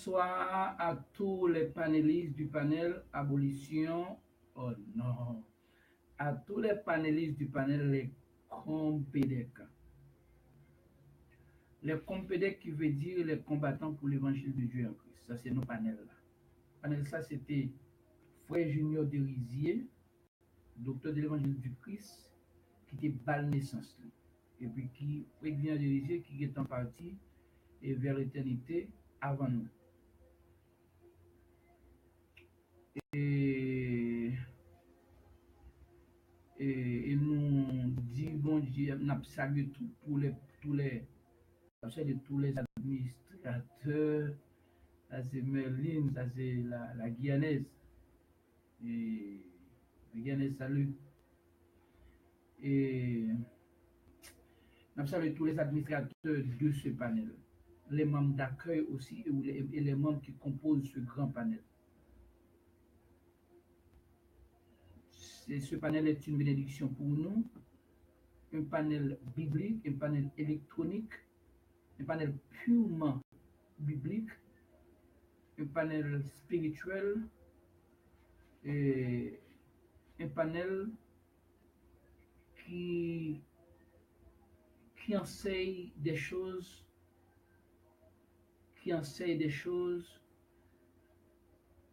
Bonsoir à tous les panélistes du panel Abolition. Oh non. À tous les panélistes du panel, les compédèques. Les compédèques qui veut dire les combattants pour l'évangile de Dieu en Christ. Ça, c'est nos panels là. Panel ça, c'était Frère Junior Derizier, docteur de l'évangile du Christ, qui était bal naissance. Et puis qui, Frère Junior Derizier, qui est en partie et vers l'éternité avant nous. Et, et nous dit bon Dieu, nous saluons tous les administrateurs, ça c'est Merlin, ça c'est la Guyanaise. Et la Guyanaise salut. Et nous saluons tous les administrateurs de ce panel, les membres d'accueil aussi et les membres qui composent ce grand panel. Ce panel est une bénédiction pour nous, un panel biblique, un panel électronique, un panel purement biblique, un panel spirituel, et un panel qui enseigne des choses,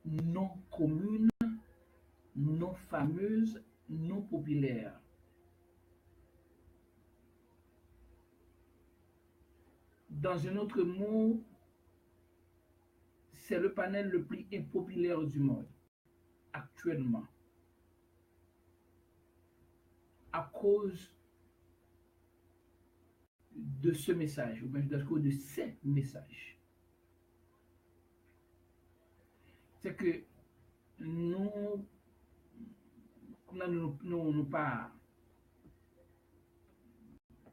non communes, non fameuses, non populaires. Dans un autre mot, c'est le panel le plus impopulaire du monde, actuellement, à cause de ce message, ou bien à cause de ces messages. C'est que nous pas,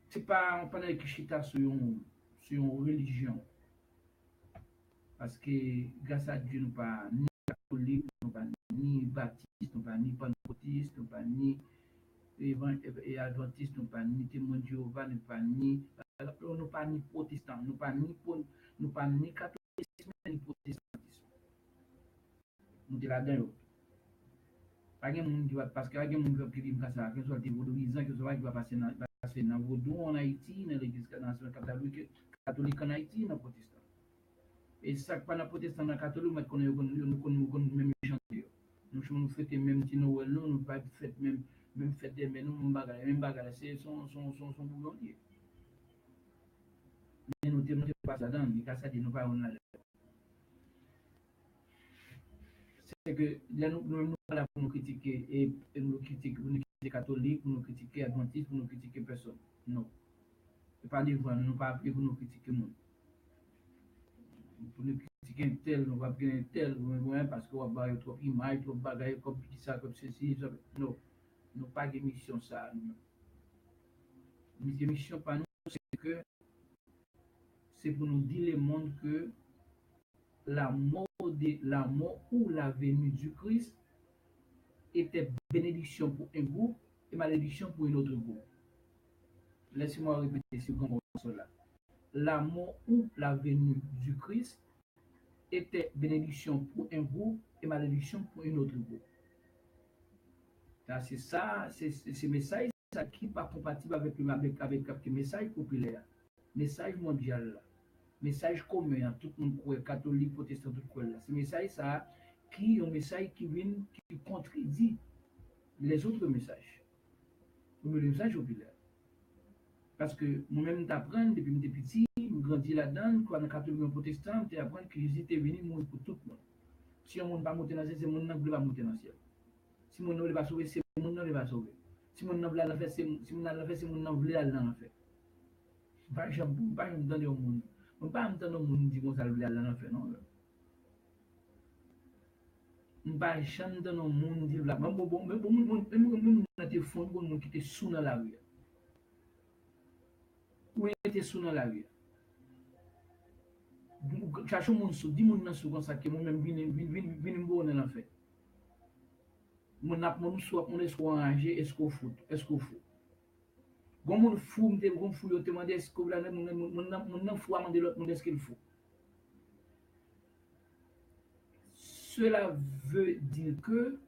c'est pas un panel qui chita sur une religion. Parce que grâce à Dieu, nous pas ni catholique, nous pas ni baptiste, nous pas ni pentecôtiste, nous pas ni et adventiste, nous pas ni témoin de Jéhovah, nous pas ni protestant, nous pas ni catholicisme ni protestantisme. Nous sommes là-dedans. Pas de monde qui va parce que pas de monde qui dit ça, que soit des vaudouisants, que soit qui va passer dans vaudou en Haïti, dans l'église catholique en Haïti, dans le protestant. Et ça, pas dans le protestant, dans le catholique, mais nous connaissons même chanter. Nous fêtons même si Noël, nous pas fête même fête des mais nous, même bagarre, c'est son boulot. Mais nous ne pas là-dedans, ça dit nous pas on là. C'est que là, nous là pour nous critiquer et nous critiquer catholiques, pour nous critiquer adventistes, pour nous critiquer personne. Non. Ce n'est pas des fois, nous pas appelé pour nous critiquer monde. Pour nous critiquer un tel, nous va bien un tel, parce qu'on va avoir trop d'image, trop de bagages, comme ça, comme ceci. Non. Nous pas de mission ça. La mission pour nous, c'est que c'est pour nous dire le monde que la mort ou la venue du Christ était bénédiction pour un groupe et malédiction pour un autre groupe. Laissez-moi répéter ce qu'on là. La mort ou la venue du Christ était bénédiction pour un groupe et malédiction pour un autre groupe. C'est ça, c'est ce message ça qui n'est pas compatible avec le message populaire, message mondial, message commun, tout le monde croit, catholique, protestant, tout le monde. Ce message ça qui est un message qui vient, qui contredit les autres messages, le message populaire. Parce que moi-même, j'apprends depuis que j'étais petit, je grandis là-dedans, quand on est catholique ou protestant, j'apprends que Jésus était venu mourir pour tout le monde. Si on ne peut pas monter dans le ciel, c'est le monde qui ne peut pas monter dans le ciel. Si on ne veut pas sauver, c'est le monde qui ne veut pas sauver. Si on ne veut pas faire, c'est le monde qui ne veut pas faire. Par exemple, je ne peux pas entendre au monde. Je ne peux pas entendre au monde dire que ça veut aller dans faire, non. Je ne peux pas entendre au monde dire là. Même on a des fonds pour nous qui étaient sous dans la rue. Ou était sous dans la rue. Cherchez mon sous, dis mon sous comme ça que moi-même viens me dans l'enfer. Mon soit enragé, est-ce qu'on fout? Quand mon fou, mon fou, te demande est-ce que là, mon fou a demandé l'autre monde est-ce qu'il faut. cela veut dire que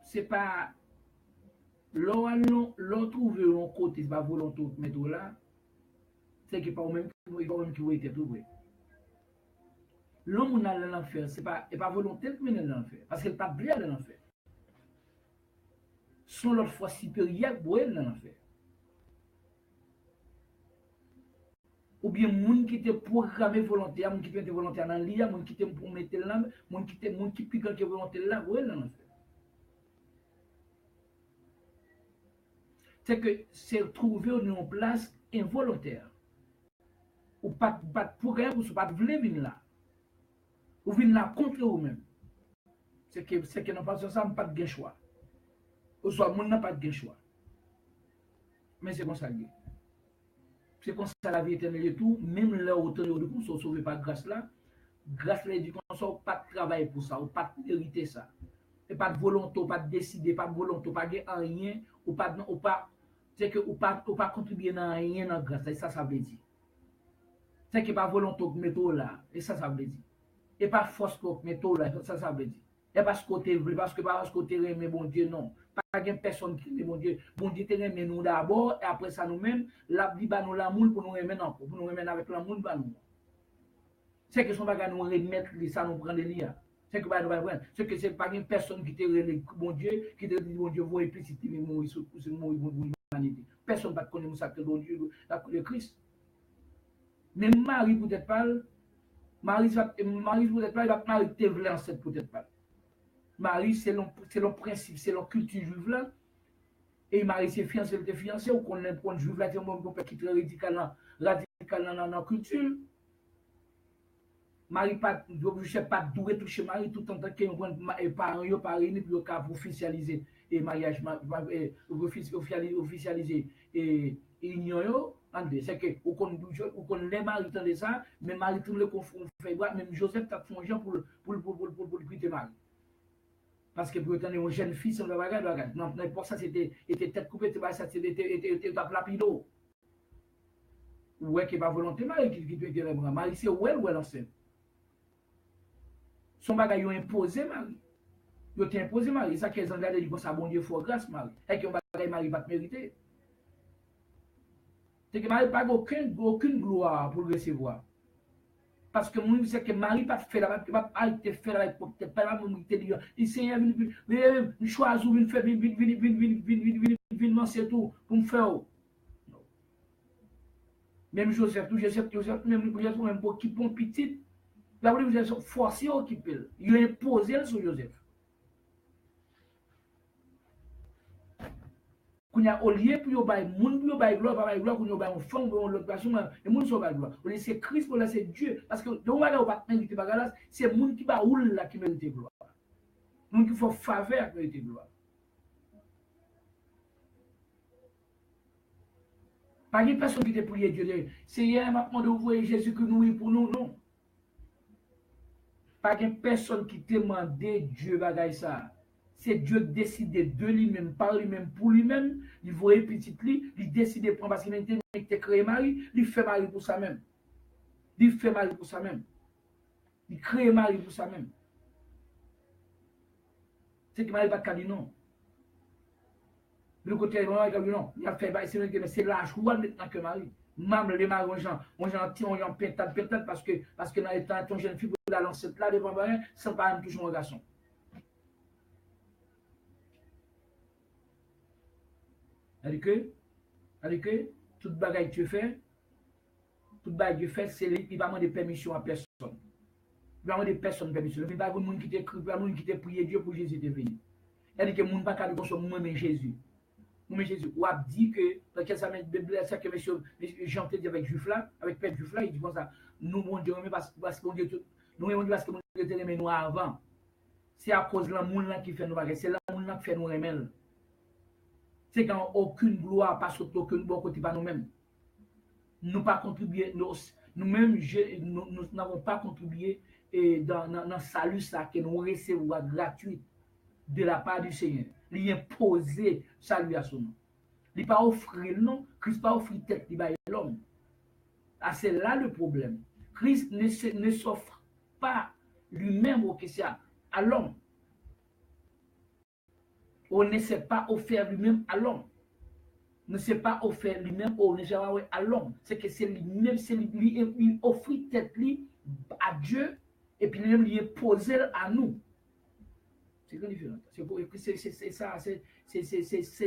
c'est pas l'on trouve un côté, c'est pas volontaire mettre là, c'est que pas même qui vous était tout vrai. L'homme dans l'enfer, c'est pas volontaire de mener dans l'enfer, parce qu'elle pas bien dans l'enfer. Son l'autre fois supérieure pour elle dans l'enfer. Ou bien moun qui était programmé volontaire, moun qui était volontaire dans l'IA, moun qui était pour mettre là, moun qui piquant qui volontaire là, pour elle dans l'enfer. C'est que c'est trouver une place involontaire. Ou pas pour rien, ou pas de venir là. Ou venir là contre vous-même. C'est que non pas ça, pas de choix. Ou soit moun n'a pas de choix. Mais c'est comme ça. C'est comme ça la vie éternelle et tout, même là où tu es sauvé par grâce là dit qu'on soit pas de travail pour ça, ou pas de mériter ça. Et pas de volonté, pas de décider, pas de volonté, pas de rien, ou pas c'est que ou pas contribuer dans rien dans grâce, et ça veut dire. C'est que pas volonté que mettre là, et ça veut dire. Et pas force que mettre là, ça veut dire. Et parce que tu veux, parce que tu aimes bon Dieu, non. Pas de personne qui aime bon Dieu. Bon Dieu te aime nous d'abord, et après ça nous-mêmes, la vie nous l'amour pour nous aimer encore, pour nous aimer avec l'amour de nous. C'est que son bagage nous remettre, ça nous prend des liens. C'est que c'est que c'est pas une personne qui te aime bon Dieu, qui te dit bon Dieu, vous et puis si tu veux mourir pour l'humanité. Personne ne va connaître ça que bon Dieu, le Christ. Même Marie peut-être pas, Marie peut-être pas, il va Marie te vle ancêtre peut-être pas. Marie, c'est le principe, c'est la culture juive là. Et Marie, c'est fiancé, elle était fiancée, ou qu'on aime prendre juive là, c'est un bon père qui est très radical dans la culture. Marie, je ne sais pas d'où toucher Marie tout en tant que parents, ils pas réunis pour officialiser le mariage, officialiser l'union. C'est que, ou qu'on les maris de ça, mais Marie, tout le fait, même Joseph a fait un genre pour quitter Marie. Parce que pour être une jeune fille, ça ne va pas. Non, pour ça, c'était tête coupée, c'était lapido. Ouais, qui n'est pas volontairement, qui doit dire Marie, c'est où elle enceinte. Son bagage, ils ont imposé Marie. Ils ont imposé Marie. Ça, qu'ils ont regardé, ils disent, ça, bon Dieu, il faut grâce, Marie. Et que Marie va te mériter. C'est que Marie n'a pas aucune gloire pour le recevoir. Parce que moi, je sais que Marie pas fait la pas te faire avec peut-être pas la même dire il Seigneur vient choisir vient faire vient c'est tout pour me faire. Même Joseph même pour qui pon petit là vous êtes forcé à occuper. Il a imposé sur Joseph. Qu'on a au lieu pour yo bay moun pour yo bay gloire pas bay gloire qu'on yo bay enfant pour l'autre personne et moun so bay gloire on c'est Christ pour là c'est Dieu parce que donc on pas mériter bagage c'est moun qui ba roule là qui mérite gloire moun qui faut faveur mérite gloire pas une personne qui te prie Dieu Seigneur m'a demandé d'ouvrir Jésus que nous pour nous non pas une personne qui te demande Dieu bagage ça. C'est Dieu décide de lui-même, par lui-même, pour lui-même. Il voit petit lui, il décide de prendre parce qu'il a créé Marie, il fait Marie pour ça même. Il fait Marie pour ça même. Il crée Marie pour ça même. C'est que Marie n'a pas dit non. Le côté non, il a fait c'est la joie maintenant que Marie. Même les maris, on j'en pétate parce que dans les temps, ton jeune fille pour la lancer là devant rien, sans pas même toujours un garçon. C'est-à-dire que toute bagaille que tu fais, c'est il va demander permission à personne. Il va demander personne permission. Il va y avoir des gens qui te prié Dieu pour Jésus de venir. C'est-à-dire que les gens ne peuvent pas dire moi Jésus. Moi Jésus. Ou a dit que, parce que ça m'a dit que monsieur Jean te dit avec Juif là, avec Père Juif là, il dit comme ça, nous mon Dieu, parce que mon Dieu, nous parce que mon Dieu te remet nous avant. C'est à cause de la monde là qui fait nous bagaille, c'est la monde là qui fait nous remettre. C'est quand aucune gloire passe aucune bon côté par nous-mêmes. Nous pas contribué, nous-mêmes, nous n'avons pas contribué dans le salut ça que nous recevons gratuit de la part du Seigneur. Il imposé salut à son nom. Il pas offrir non, Christ pas offrir tête il l'homme. Ah, c'est là le problème. Christ ne s'offre pas lui-même au Christian à l'homme. On ne s'est pas offert lui-même à l'homme. Ne s'est pas offert lui-même à l'homme. C'est que c'est lui-même, c'est lui offre tête lui à Dieu et puis lui-même lui est posé à nous. C'est très différent. C'est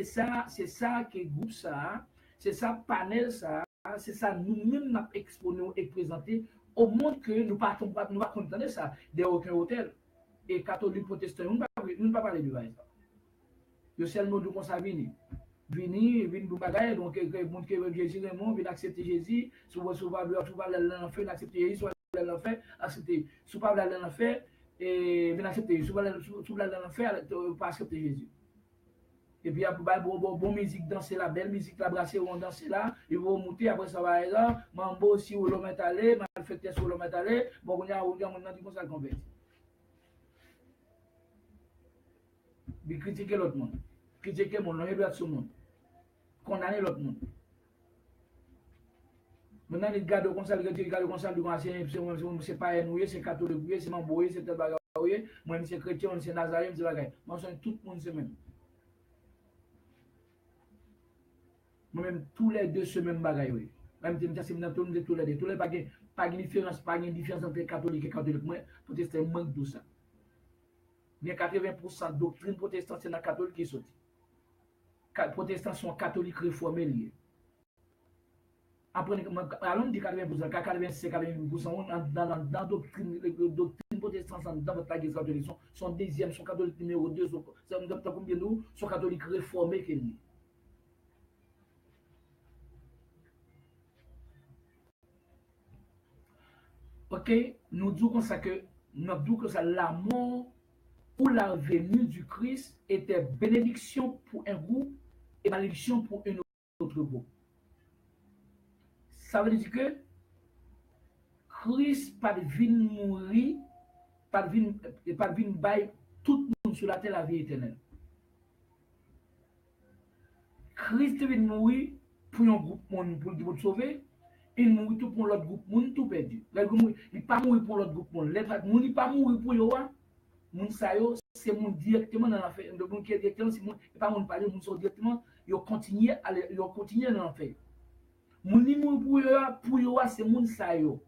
ça, c'est ça que groupe ça, c'est ça panel ça, c'est ça nous-mêmes nous exposé et présenté au monde que nous partons pas, nous pas contenter ça de aucun hôtel et catholique protestant, nous pas parler de ça. Yo seulement de comme ça venir pour bagaille donc monde que Jésus Raymond vient accepter Jésus, souvent l'enfer accepter Jésus, soit l'enfer accepter, soit l'enfer et vient accepter, soit l'enfer pas accepter Jésus. Et puis après bon musique danser la belle musique la brasser on danser là, ils vont monter après ça va là, mambo si on le met aller, mal fait test on le met aller, bon on a on dit comme ça converti. Bi critiquer l'autre monde. Critiquer mon nom, et sur monde. Condamner l'autre monde. Maintenant, il garde comme ça, il garde comme ça, c'est pas nous, c'est catholique, c'est mamboye, c'est tel bagage, moi, c'est chrétien, c'est nazarien, c'est bagage. Moi, tout le monde, c'est même. Moi-même, tous les deux, c'est même bagage, oui. Même si c'est dans tous les deux, tous les bagages, pas de différence, entre catholique et catholique. Moi, protestant, manque de ça. Mais 80% de doctrine protestante, c'est dans la catholique qui est sorti. Protestants sont catholiques réformés liés. Après, allons dire 80%, 85-80% dans la doctrine protestante, dans votre église catholique, sont deuxième, sont catholiques numéro 2, sont catholiques réformés qui liés. Ok, nous disons comme ça que la mort ou la venue du Christ était bénédiction pour un groupe et malédiction pour un autre groupe. Ça veut dire que Christ pas venu mourir, pas venu bailler tout le monde sur la terre la vie éternelle. Christ est venu mourir pour un groupe monde pour le sauver, il mourit tout pour l'autre groupe monde tout perdu. Il n'est pas mourir pour l'autre groupe monde. Il n'est pas mourir pour yo. Moun sa yo, c'est moun directement dans l'enfer. Le moun qui est directement, c'est moun, pas moun parler, moun sont directement, ils continuent dans l'enfer. Moun ni moun pour yo, c'est moun sa yo.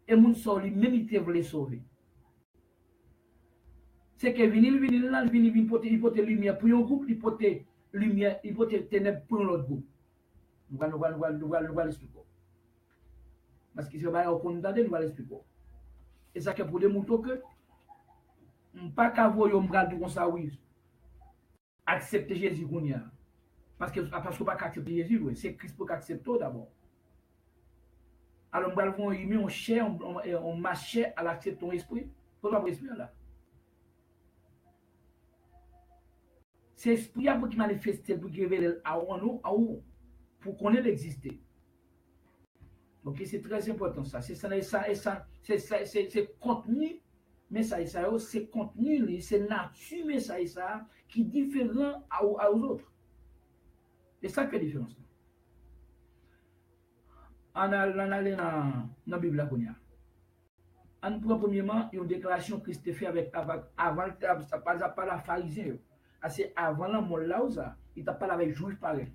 Et moun sa lui même il te voulait sauver. C'est que vini porter lumière pour un groupe, il porter lumière, il porter ténèbres pour l'autre groupe. Nous allons l'expliquer. Parce que si on va condamner, nous allons l'expliquer. Et ça c'est pour démontrer que pas qu'à voir yon bral comme ça oui accepter Jésus qu'on y a parce que pas accepter Jésus oui c'est Christ pour accepter d'abord alors bral vont y met on chair on marche à l'accepter ton esprit pour pas esprit là c'est esprit pour qui manifester pour qui révéler à nous pour qu'on ait exister. OK, c'est très important ça c'est contenu message ça c'est contenu c'est nature message ça qui est différent aux autres et ça fait différence on allait dans la Bible là konya on prend premièrement une déclaration Christ fait avec avant ça pas la pharisien c'est avant la mort là ça il t'a parlé avec juif pareil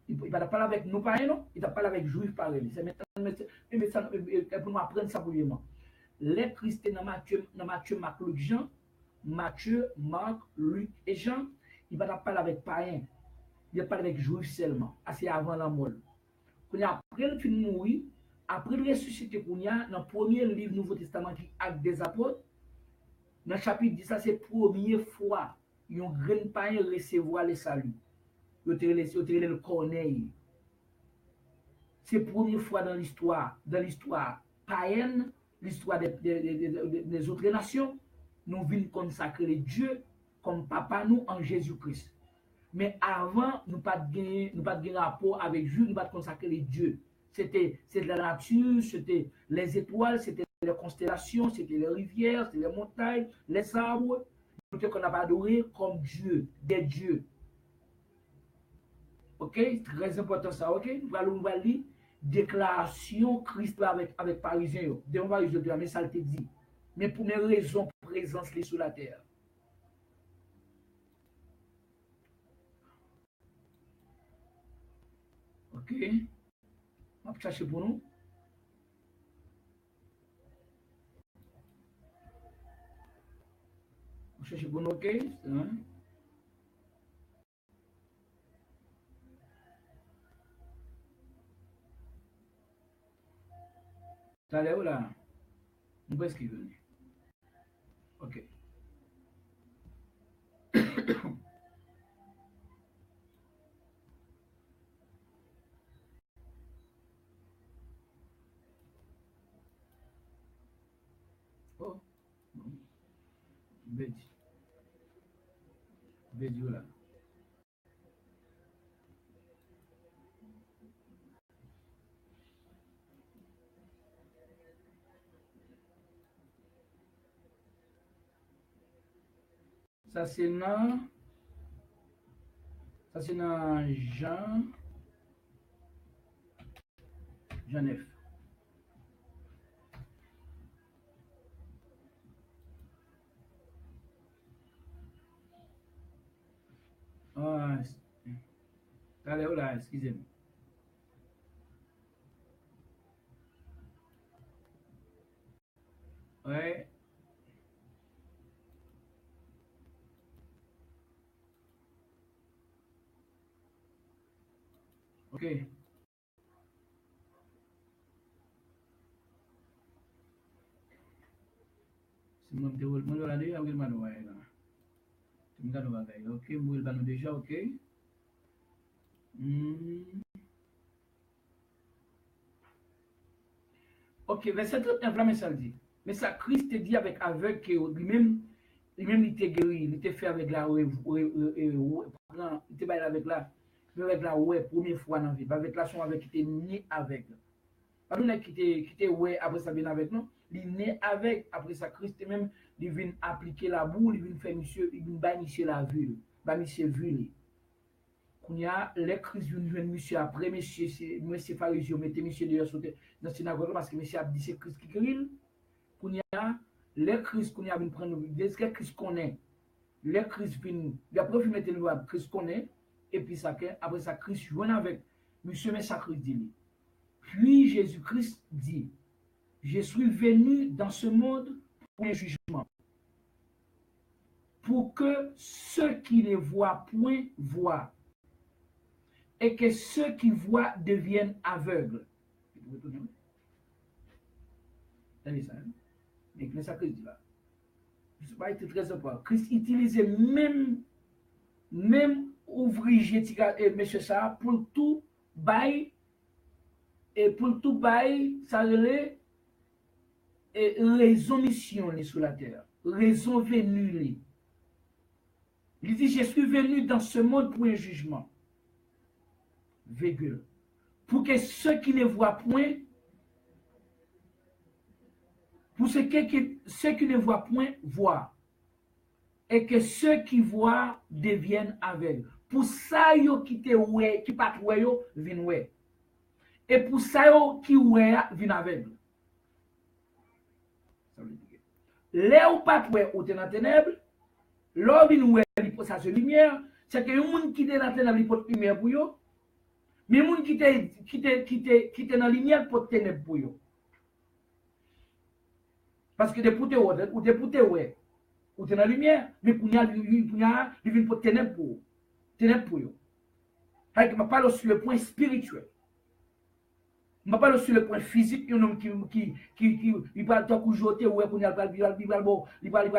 il va parler avec nous pareil non il t'a parlé avec juif pareil c'est maintenant pour nous apprendre ça premièrement. Les chrétiens dans Matthieu, Marc, Luc, Jean, Matthieu, Marc, Luc et Jean, il va parler avec païens, il va parler avec juifs seulement, c'est avant la mort. Après le film mourir, après le ressuscité, dans le premier livre du Nouveau Testament qui Actes des Apôtres, dans le chapitre 10, ça c'est la première fois qu'ils ont grand païen recevoir le salut. Ils ont le corneille. C'est la première fois dans l'histoire païenne, l'histoire des autres nations, nous venons consacrer Dieu comme papa nous en Jésus-Christ. Mais avant, nous pas de rapport avec Dieu, nous pas consacrer Dieu. C'était la nature, c'était les étoiles, c'était les constellations, c'était les rivières, c'était les montagnes, les arbres. Qu'on n'a pas adoré comme Dieu, des dieux. Ok, très important ça, ok? Nous allons lire déclaration Christ avec Parisien. On va utiliser mais ça te dit. Mais pour mes raisons, présence les sur la terre. Ok? On va chercher pour nous. On va chercher pour nous, ok? Hein? Ça allait où là? On va esquiver. Ok. Oh, Bédi. Bédi là. Ça c'est dans. Ça c'est dans Jean. Jean 9. Ah, ça allait où là? Excusez-moi. Ouais. Ok. Si mon te mon la déjà ou man ouais là. Tu me gardes bagay. Ok, moi il déjà ok. Hmm. Ok, verset 31 mais ça le dit. Mais ça Christ te dit avec aveugle que lui-même il était guéri, il était fait avec la il était avec la ouais première fois dans la vie, avec la son avec qui était né avec. Pas nous qui était ouais après ça bien avec nous, il est né avec après ça Christ même il vient appliquer la boue, il vient faire monsieur, il vient bannir la vue, bannir vue. Quand il y a les Christ viennent monsieur après monsieur pharisien mettez monsieur dehors dans la synagogue parce que monsieur a dit c'est Christ qui guérit. Quand il y a les Christ qu'on a vient prendre des Christ connaît. Les Christ viennent après il mettre le Christ connaît et puis ça après ça Christ joue avec monsieur mais ça Christ dit. Puis Jésus-Christ dit, je suis venu dans ce monde pour un jugement, pour que ceux qui ne voient point voient, et que ceux qui voient deviennent aveugles. C'est ça, hein? Mais ça Christ dit là. Je ne sais pas, il était très important. Christ utilisait même ouvrier, monsieur ça, pour tout bail. Et pour tout bail, ça relève raison mission sur la terre, raison venue. Il dit, je suis venu dans ce monde pour un jugement, virgule, pour que ceux qui ne voient point, pour ceux qui ne voient point voient, et que ceux qui voient deviennent aveugles. Pour ça, yo qui te ouais, qui pas ouais yo, vin ouais. Et pour ça, qui ouais, vin aveugle. Ça veut dire. Là où pas ouais, ou t'es dans ténèbres, là vin ouais, ça se lumière, c'est que les gens qui sont dans ténèbres, ils portent lumière pour eux. Mais les gens qui sont dans la lumière, portent ténèbres pour eux. Parce que des poutes ou des poutes ouais, ou t'es dans la lumière, mais pour y a, ils viennent porter ténèbres pour eux. Ténèbres pour eux. Je parle sur le point spirituel. Je parle sur le point physique, un homme qui parle tant que jeter, ou il va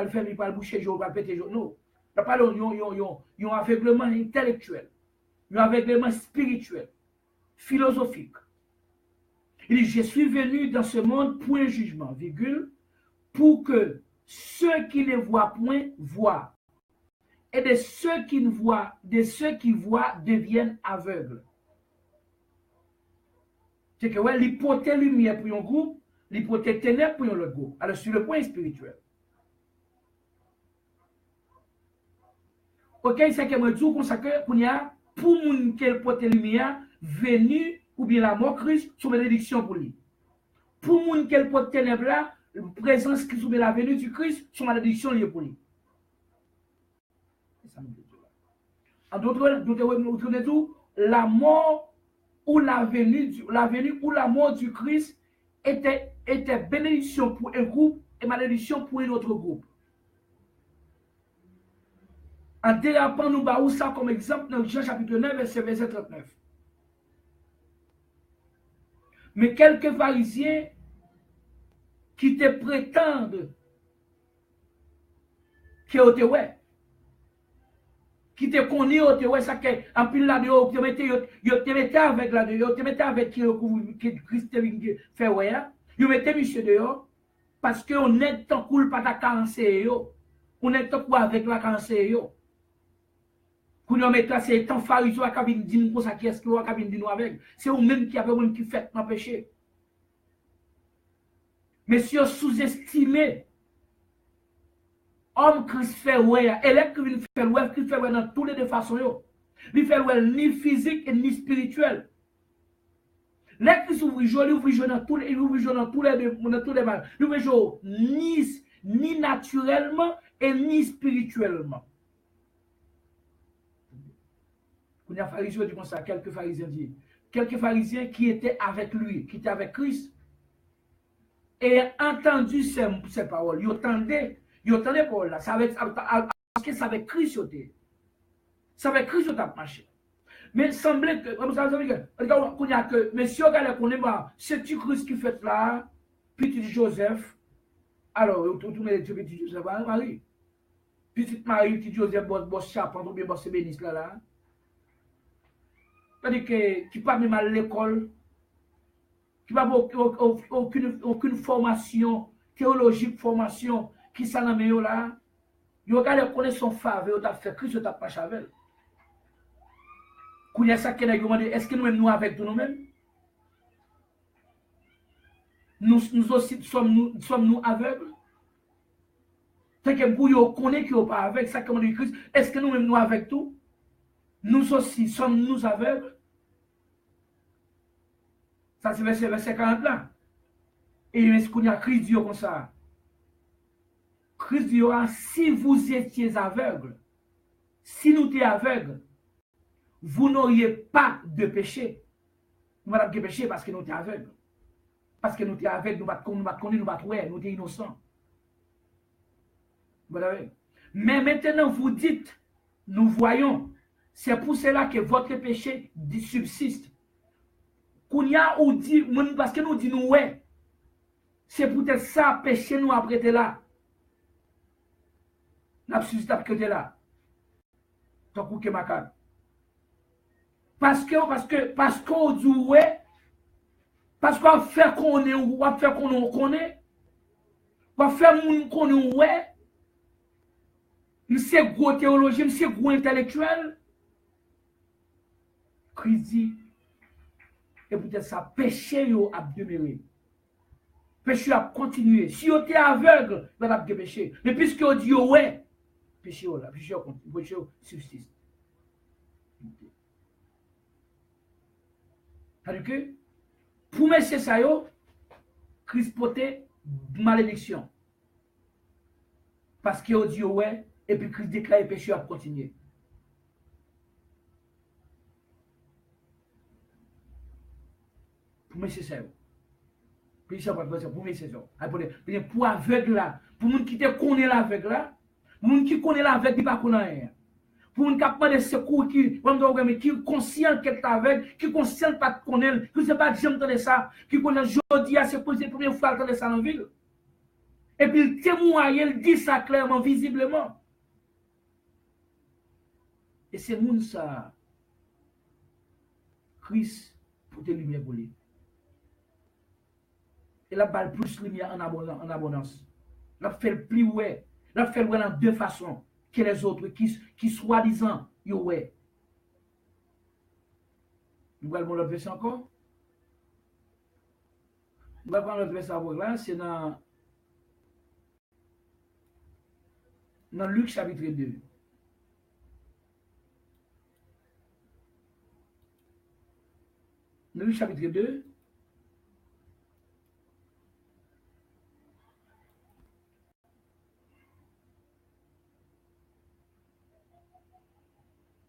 faire, il va boucher, il va péter. Non. Je parle d'un aveuglement intellectuel, un aveuglement spirituel, philosophique. Il dit, je suis venu dans ce monde pour un jugement, virgule, pour que ceux qui ne voient point voient. Et de ceux qui voient deviennent aveugles. C'est que ouais, l'hypothèse lumière pour un groupe, l'hypothèse ténèbres pour un autre groupe. Alors sur le point spirituel. Ok, c'est que moi je dis qu'on s'accorde pour moun quel porte lumière venu ou bien la mort Christ sous bénédiction pour lui. Pour moun quel porte ténèbres là, présence qui soumet la venue du Christ, son malédiction liée pour lui. En d'autres termes, la mort ou la venue ou la mort du Christ était bénédiction pour un groupe et malédiction pour un autre groupe. En dérapant, nous baou ça comme exemple dans Jean chapitre 9, verset 39. Mais quelques pharisiens qui te prétendent que te ouais, qui te connaissent, au te ouais, ça que en pile là dehors, te mettez avec là dehors, te mettez avec qui Christ fait ouais, vous mettez monsieur dehors, parce qu'on est tant cool pas ta cancer, on est tant cool avec la cancer. Quand on met là, c'est tant pharisien à cabine dit pour ça qui est-ce que vous cabine dit nous avec. C'est vous même qui avez même qui fait dans péché. Monsieur sous-estimé homme Christ fait ouais, elle qui fait ouais, qui fait ouais dans toutes les deux façons. Il fait ouais ni physique et ni spirituel. Les qui s'ouvrent joli, dans tous les mal. Il ouvre ni naturellement et ni spirituellement. Quand il y a pharisiens dit comme ça, quelques pharisiens qui étaient avec lui, qui étaient avec Christ, et entendu ces paroles, ils entendaient paroles là, parce que ça avec Christ, ça avec Christ a marché. Mais il semblait que, monsieur, c'est-tu Christ qui fait là, petit Joseph, alors, tout le monde petit Joseph, Marie, petite Marie, petit Joseph, boss charpente, ou bien boss bénisse là. C'est-à-dire que qui pas même à l'école, qui n'a aucune formation théologique, formation qui s'en a mis là, il regarde connaître son faveur, il a fait Christ, il a pas chavel. Quand il y a ça qui est demandé, est-ce que nous avec nous-mêmes? Nous aussi sommes-nous aveugles? C'est que pour nous connaître qu'il n'y a pas avec ça, comme dit Christ, est-ce que nous-mêmes nous avec tout? Nous aussi sommes-nous aveugles? Ça, c'est verset 40 là. Et est-ce qu'on y a Christ dit comme ça? Christ dit, si vous étiez aveugles, si nous étions aveugles, vous n'auriez pas de péché. Nous n'avons pas de péché parce que nous étions aveugles. Parce que nous étions aveugles, nous ne connaissons pas, nous étions innocents. Mais maintenant, vous dites, nous voyons, c'est pour cela que votre péché subsiste. Parce que nous disons, ouais, c'est peut-être ça, péché nous après là. N'a subsisté après là. Tant que macab. Parce qu'on dit, ouais, parce qu'on fait qu'on est, ou on fait qu'on connaît, on fait qu'on est, ouais, c'est gros théologien, c'est gros intellectuel. Christ dit, et peut-être ça, péché a demeuré. Péché a continué. Si on était aveugle, on a péché. Mais puisque on dit, ouais, péché là, péché subsiste. C'est-à-dire que, pour monsieur ça, Christ portait malédiction. Parce qu'il dit, ouais, et puis Christ déclare le péché a continué. Pour monsieur ça, puis ça va passer pour monsieur ça. Pour aveugle là, pour moun qui te connaît l'aveugle là, moun qui connaît l'aveugle, il pas connaît rien. Pour un capable de secours qui est conscient qu'elle est avec, qui est conscient de pas de connaître, qui ne sait pas de jamais entendre ça, qui connaît aujourd'hui, c'est pour la première fois entendre ça dans la ville. Et puis il témoigne, il dit ça clairement, visiblement. Et c'est moun ça, Christ, pour te lumière pour lui. Et là, balle plus lumière en abondance. Là, fait le plus ouais. Là, fait le dans deux façons que les autres qui soi-disant, yo ouais. Nous allons l'autre verset encore. Nous allons prendre l'autre verset là, c'est dans Luc chapitre 2. Luc chapitre 2.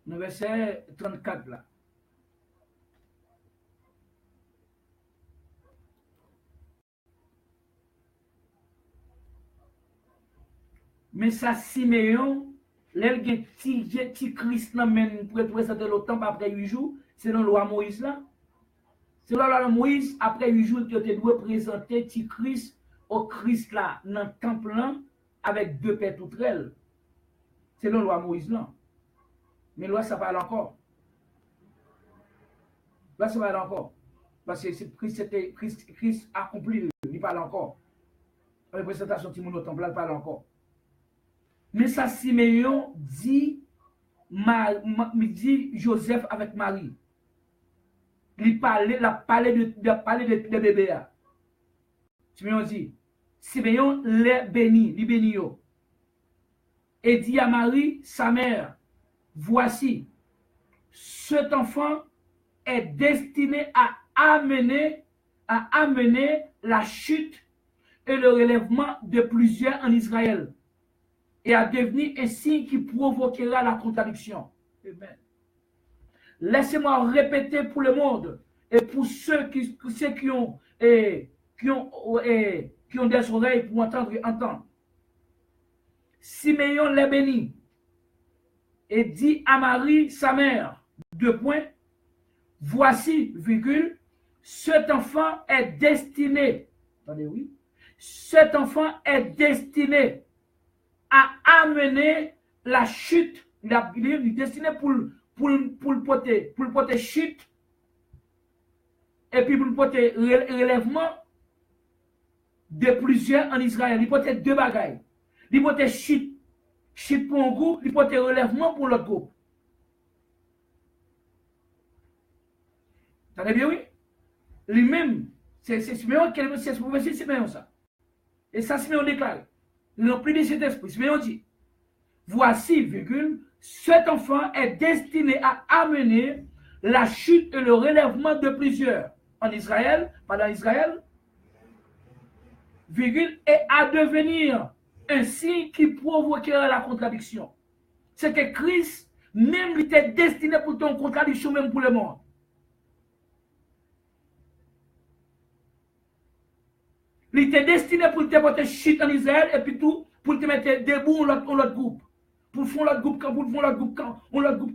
Dans verset 34 là. Mais ça, Siméon, l'elle gen ti Christ nan men pour présenter le temple après 8 jours, c'est dans la loi Moïse là. C'est dans la loi Moïse, après 8 jours, que tu dois présenter ti Christ au Christ là, dans le temple là, avec 2 paires toutrelles. C'est dans la loi Moïse là. Mais loi, ça parle encore. Là, ça parle encore. Parce que Christ accompli, il parle encore. La représentation de mon temple là, il parle encore. Mais ça, Siméon dit Joseph avec Marie. Il parlait de bébé. Siméon dit, Siméon les bénit, les bénit. Et dit à Marie, sa mère, voici, cet enfant est destiné à amener la chute et le relèvement de plusieurs en Israël, et à devenir un signe qui provoquera la contradiction. Amen. Laissez-moi répéter pour le monde et pour ceux qui ont des oreilles pour entendre. Siméon les bénit et dit à Marie, sa mère, 2 points, voici, virgule, cet enfant est destiné, attendez, oui, cet enfant est destiné à amener la chute, il est destiné pour le porter chute, et puis pour le porter relèvement de plusieurs en Israël. Il portait 2 bagailles. Il portait chute pour un groupe, il portait relèvement pour l'autre groupe. T'entendez bien, oui? Lui-même, c'est Siméon qui est Siméon ça. Et ça, Siméon déclare. Ils n'ont plus de cet esprit. Siméon dit, voici, virgule, cet enfant est destiné à amener la chute et le relèvement de plusieurs en Israël, pendant Israël, virgule, et à devenir un signe qui provoquera la contradiction. C'est que Christ, même, il était destiné pour ton contradiction, même pour le monde. Il était destiné pour te porter chute en Israël et puis tout, pour te mettre debout en l'autre groupe. Pour faire l'autre groupe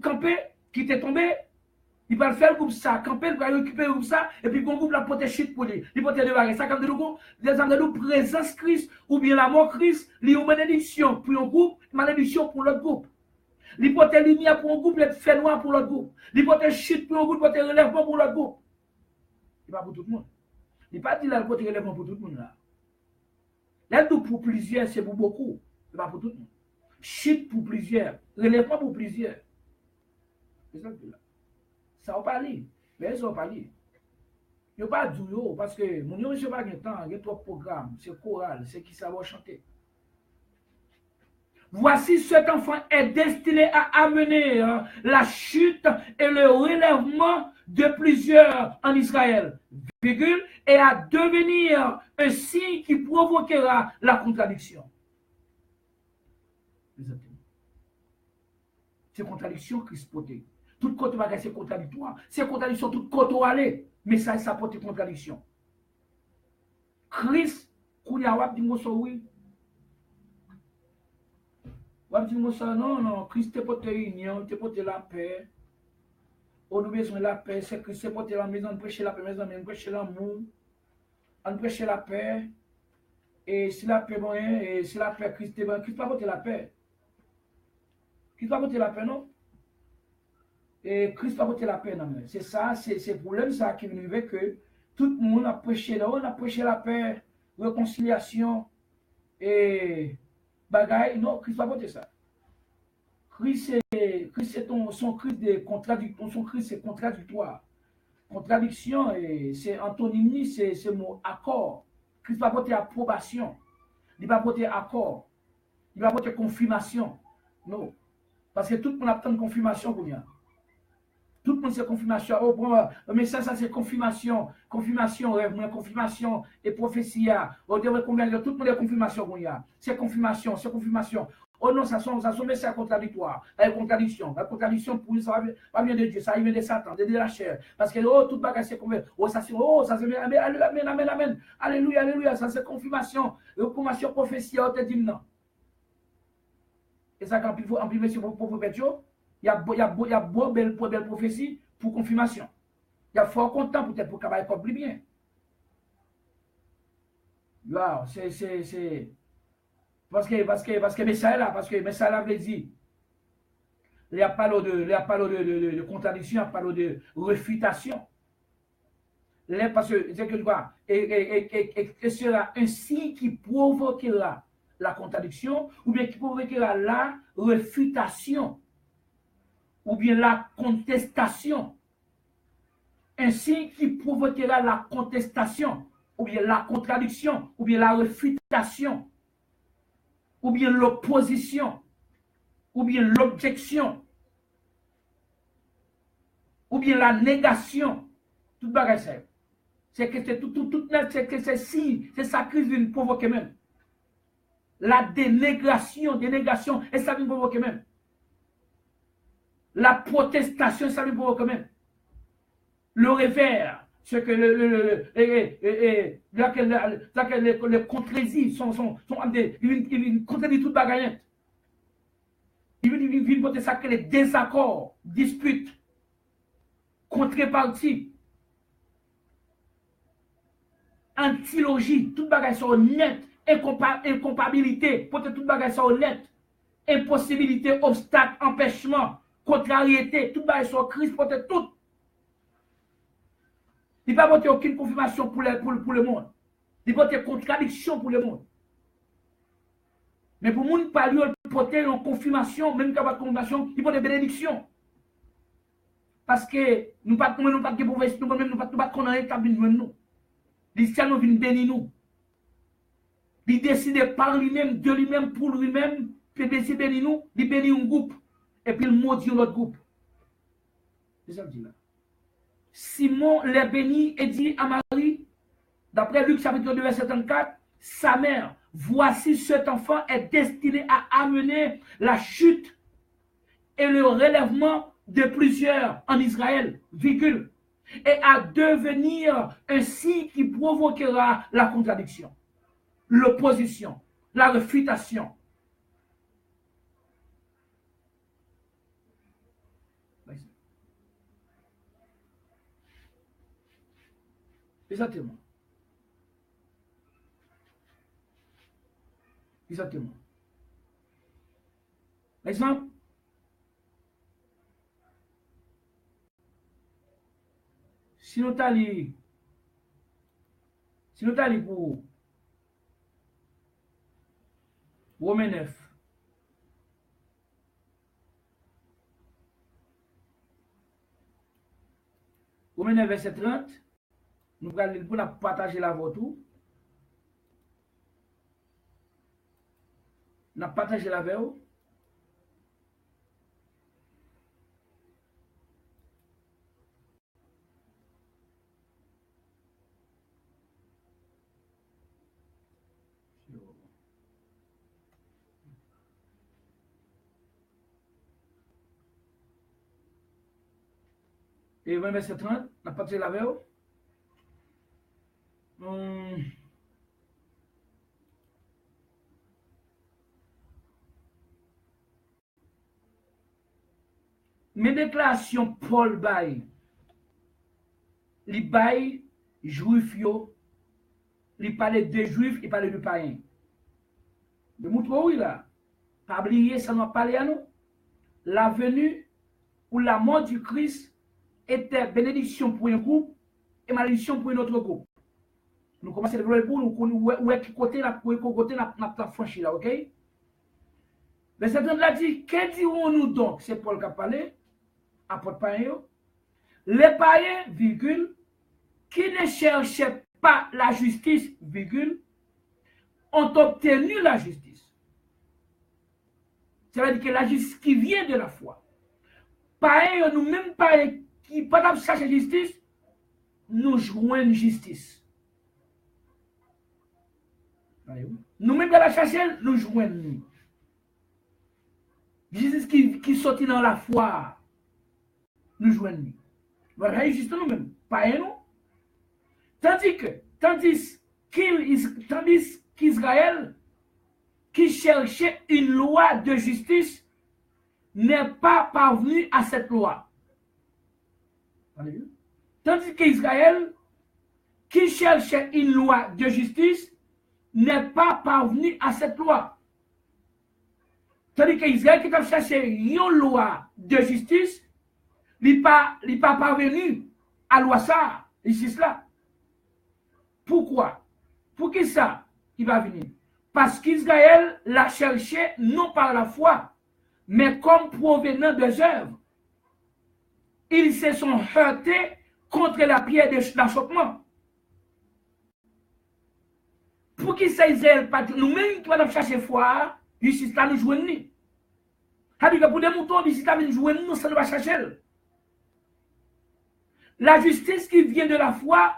camper, qui t'est tombé. Il va faire le groupe ça, camper, il va récupérer le groupe ça, et puis le groupe la porter chute pour lui. Il porte de barrer. Ça, comme des hommes de nous, présence Christ, ou bien la mort Christ, il y a une malédiction pour un groupe, malédiction pour l'autre groupe. Il porte lumière pour un groupe, il fait noir pour l'autre groupe. Il porte chute pour un groupe, il porte relèvement pour l'autre groupe. Il pas pour tout le monde. Il n'est pas dit là, il porte relèvement pour tout le monde là. Là, pour plusieurs, c'est pour beaucoup. Il pas pour tout le monde. Chute pour plusieurs, relèvement pour plusieurs. C'est ça que là. Ça va parler. Mais ça va parler. Il n'y a pas de duo parce que mon nom, je n'ai pas de temps, il y a 3 programmes, c'est choral, c'est qui ça va chanter. Voici cet enfant est destiné à amener la chute et le relèvement de plusieurs en Israël, virgule, et à devenir un signe qui provoquera la contradiction. C'est contradiction Christ porté. Tout côté bagage c'est contradictoire. C'est contradiction tout côté aller, mais ça porte contradiction. Christ, kounya wap di moso oui. Wap di moso non, Christ te porte union, te porte la paix. On a besoin de la paix, c'est Christ te porte la maison, prêcher la paix, mes amis, prêcher l'amour, on prêcher la paix. Et si la paix bon, et si la paix Christ va porter la paix. Christ va porter la paix, non? Et Christ va porter la paix, non? C'est ça, c'est le problème ça qui vient avec que tout le monde a prêché la paix, réconciliation et bagaille. Non, Christ va porter ça. Christ c'est son Christ de contradiction, son Christ c'est contradictoire. Contradiction, c'est antonymie, c'est le mot accord. Christ va porter approbation. Il va porter accord. Il va porter confirmation. Non. Parce que tout le monde a besoin de confirmation pour bien. Tout le monde c'est confirmation. Oh, bon, mais ça c'est confirmation. Confirmation, rêve, confirmation et prophétie. Oh, tout le monde est confirmation. C'est confirmation, c'est confirmation. Oh non, ça sont message contradictoire. La contradiction pour ça va bien de Dieu, ça vient de Satan, de la chair. Parce que oh, tout bagage c'est confirmation. Oh, ça c'est amen. Alléluia, ça c'est confirmation. Confirmation, prophétie, on te dit non. Et ça, quand on peut mettre pour prophète, il y a beau belle prophétie pour confirmation. Il y a fort content peut-être pour travailler comme bien. Wow, c'est parce que Messiah là, parce que Messiah là veut dire, il y a pas de contradiction, il y a pas de réfutation. Parce que c'est que tu vois, et sera un signe qui provoquera la contradiction, ou bien qui provoquera la réfutation, ou bien la contestation. Un signe qui provoquera la contestation, ou bien la contradiction, ou bien la réfutation, ou bien l'opposition, ou bien l'objection, ou bien la négation. Tout bagage. C'est que c'est si, c'est ça qui vient provoquer même. La dénégation, et ça vient provoquer même. La protestation, ça vient provoquer même. Le revers, ce que les contredits sont ils viennent contredire toute bagaille. Ils viennent porter ça que les désaccords, disputes, contreparties, antilogie, toute bagaille sont honnêtes, incompatibilité, porter toute bagaille sont honnêtes, impossibilité, obstacle, empêchement, contrariété, toute bagaille sont crise, porter tout. Il ne va pas porter aucune confirmation pour le monde. Il va porter contradiction pour le monde. Mais pour le monde, pas lui porter une confirmation, même quand pas de confirmation, il porte des bénédictions. Parce que nous ne pouvons pas de mauvaise, nous ne pouvons pas connaître l'établi de nous. L'Islam vient bénir nous. Il décide par lui-même, de lui-même, pour lui-même, puis il décide de bénir nous, il bénit un groupe, et puis il maudit l'autre groupe. C'est ça que je dis là. Simon les bénit et dit à Marie, d'après Luc chapitre 2, verset 34, sa mère, voici cet enfant est destiné à amener la chute et le relèvement de plusieurs en Israël, virgule, et à devenir un signe qui provoquera la contradiction, l'opposition, la réfutation. Exactement. Exactement. Exemple, si nous allons pour Romains 9, Romains 9, verset 30, nous allons pour partager la voix tout. Nous avons partagé la voix. Et 20 verset 30, on a partagé la voix. Mes déclarations Paul Bay, les Bay juifs, il parlait de juifs, il parlait de païens. De montre oui là, pas oublier ça nous parlé à nous. La venue ou la mort du Christ était bénédiction pour un groupe et malédiction pour un autre groupe. Nous commençons à développer pour nous, où est-ce côté la franchi là, ok? Mais cette là dit, que dirons-nous donc? C'est Paul qui a parlé, apôtre païen. Les païens, virgule, qui ne cherchaient pas la justice, virgule, ont obtenu la justice. Ça veut dire que la justice qui vient de la foi. Païens, nous même païens qui pas chercher justice, nous joignons justice. Nous-mêmes dans la chercher, nous joignons. Justice qui sortit dans la foi, nous joignons. Voilà, juste nous-mêmes, pas nous. Tandis qu'Israël, qui cherchait une loi de justice, n'est pas parvenu à cette loi. Tandis qu'Israël, qui cherchait une loi de justice, n'est pas parvenu à cette loi. Tandis qu'Israël, qui a cherché une loi de justice, n'est pas parvenu à la loi ça, ici cela. Pourquoi? Pour qui ça il va venir? Parce qu'Israël l'a cherché non par la foi, mais comme provenant des œuvres. Ils se sont heurtés contre la pierre d'achoppement. Pour qui ça Israël pas nous-mêmes qui allons chercher foi, justice là nous joignons. C'est-à-dire que pour des moutons, justice là nous joignons, nous ça nous va chercher. La justice qui vient de la foi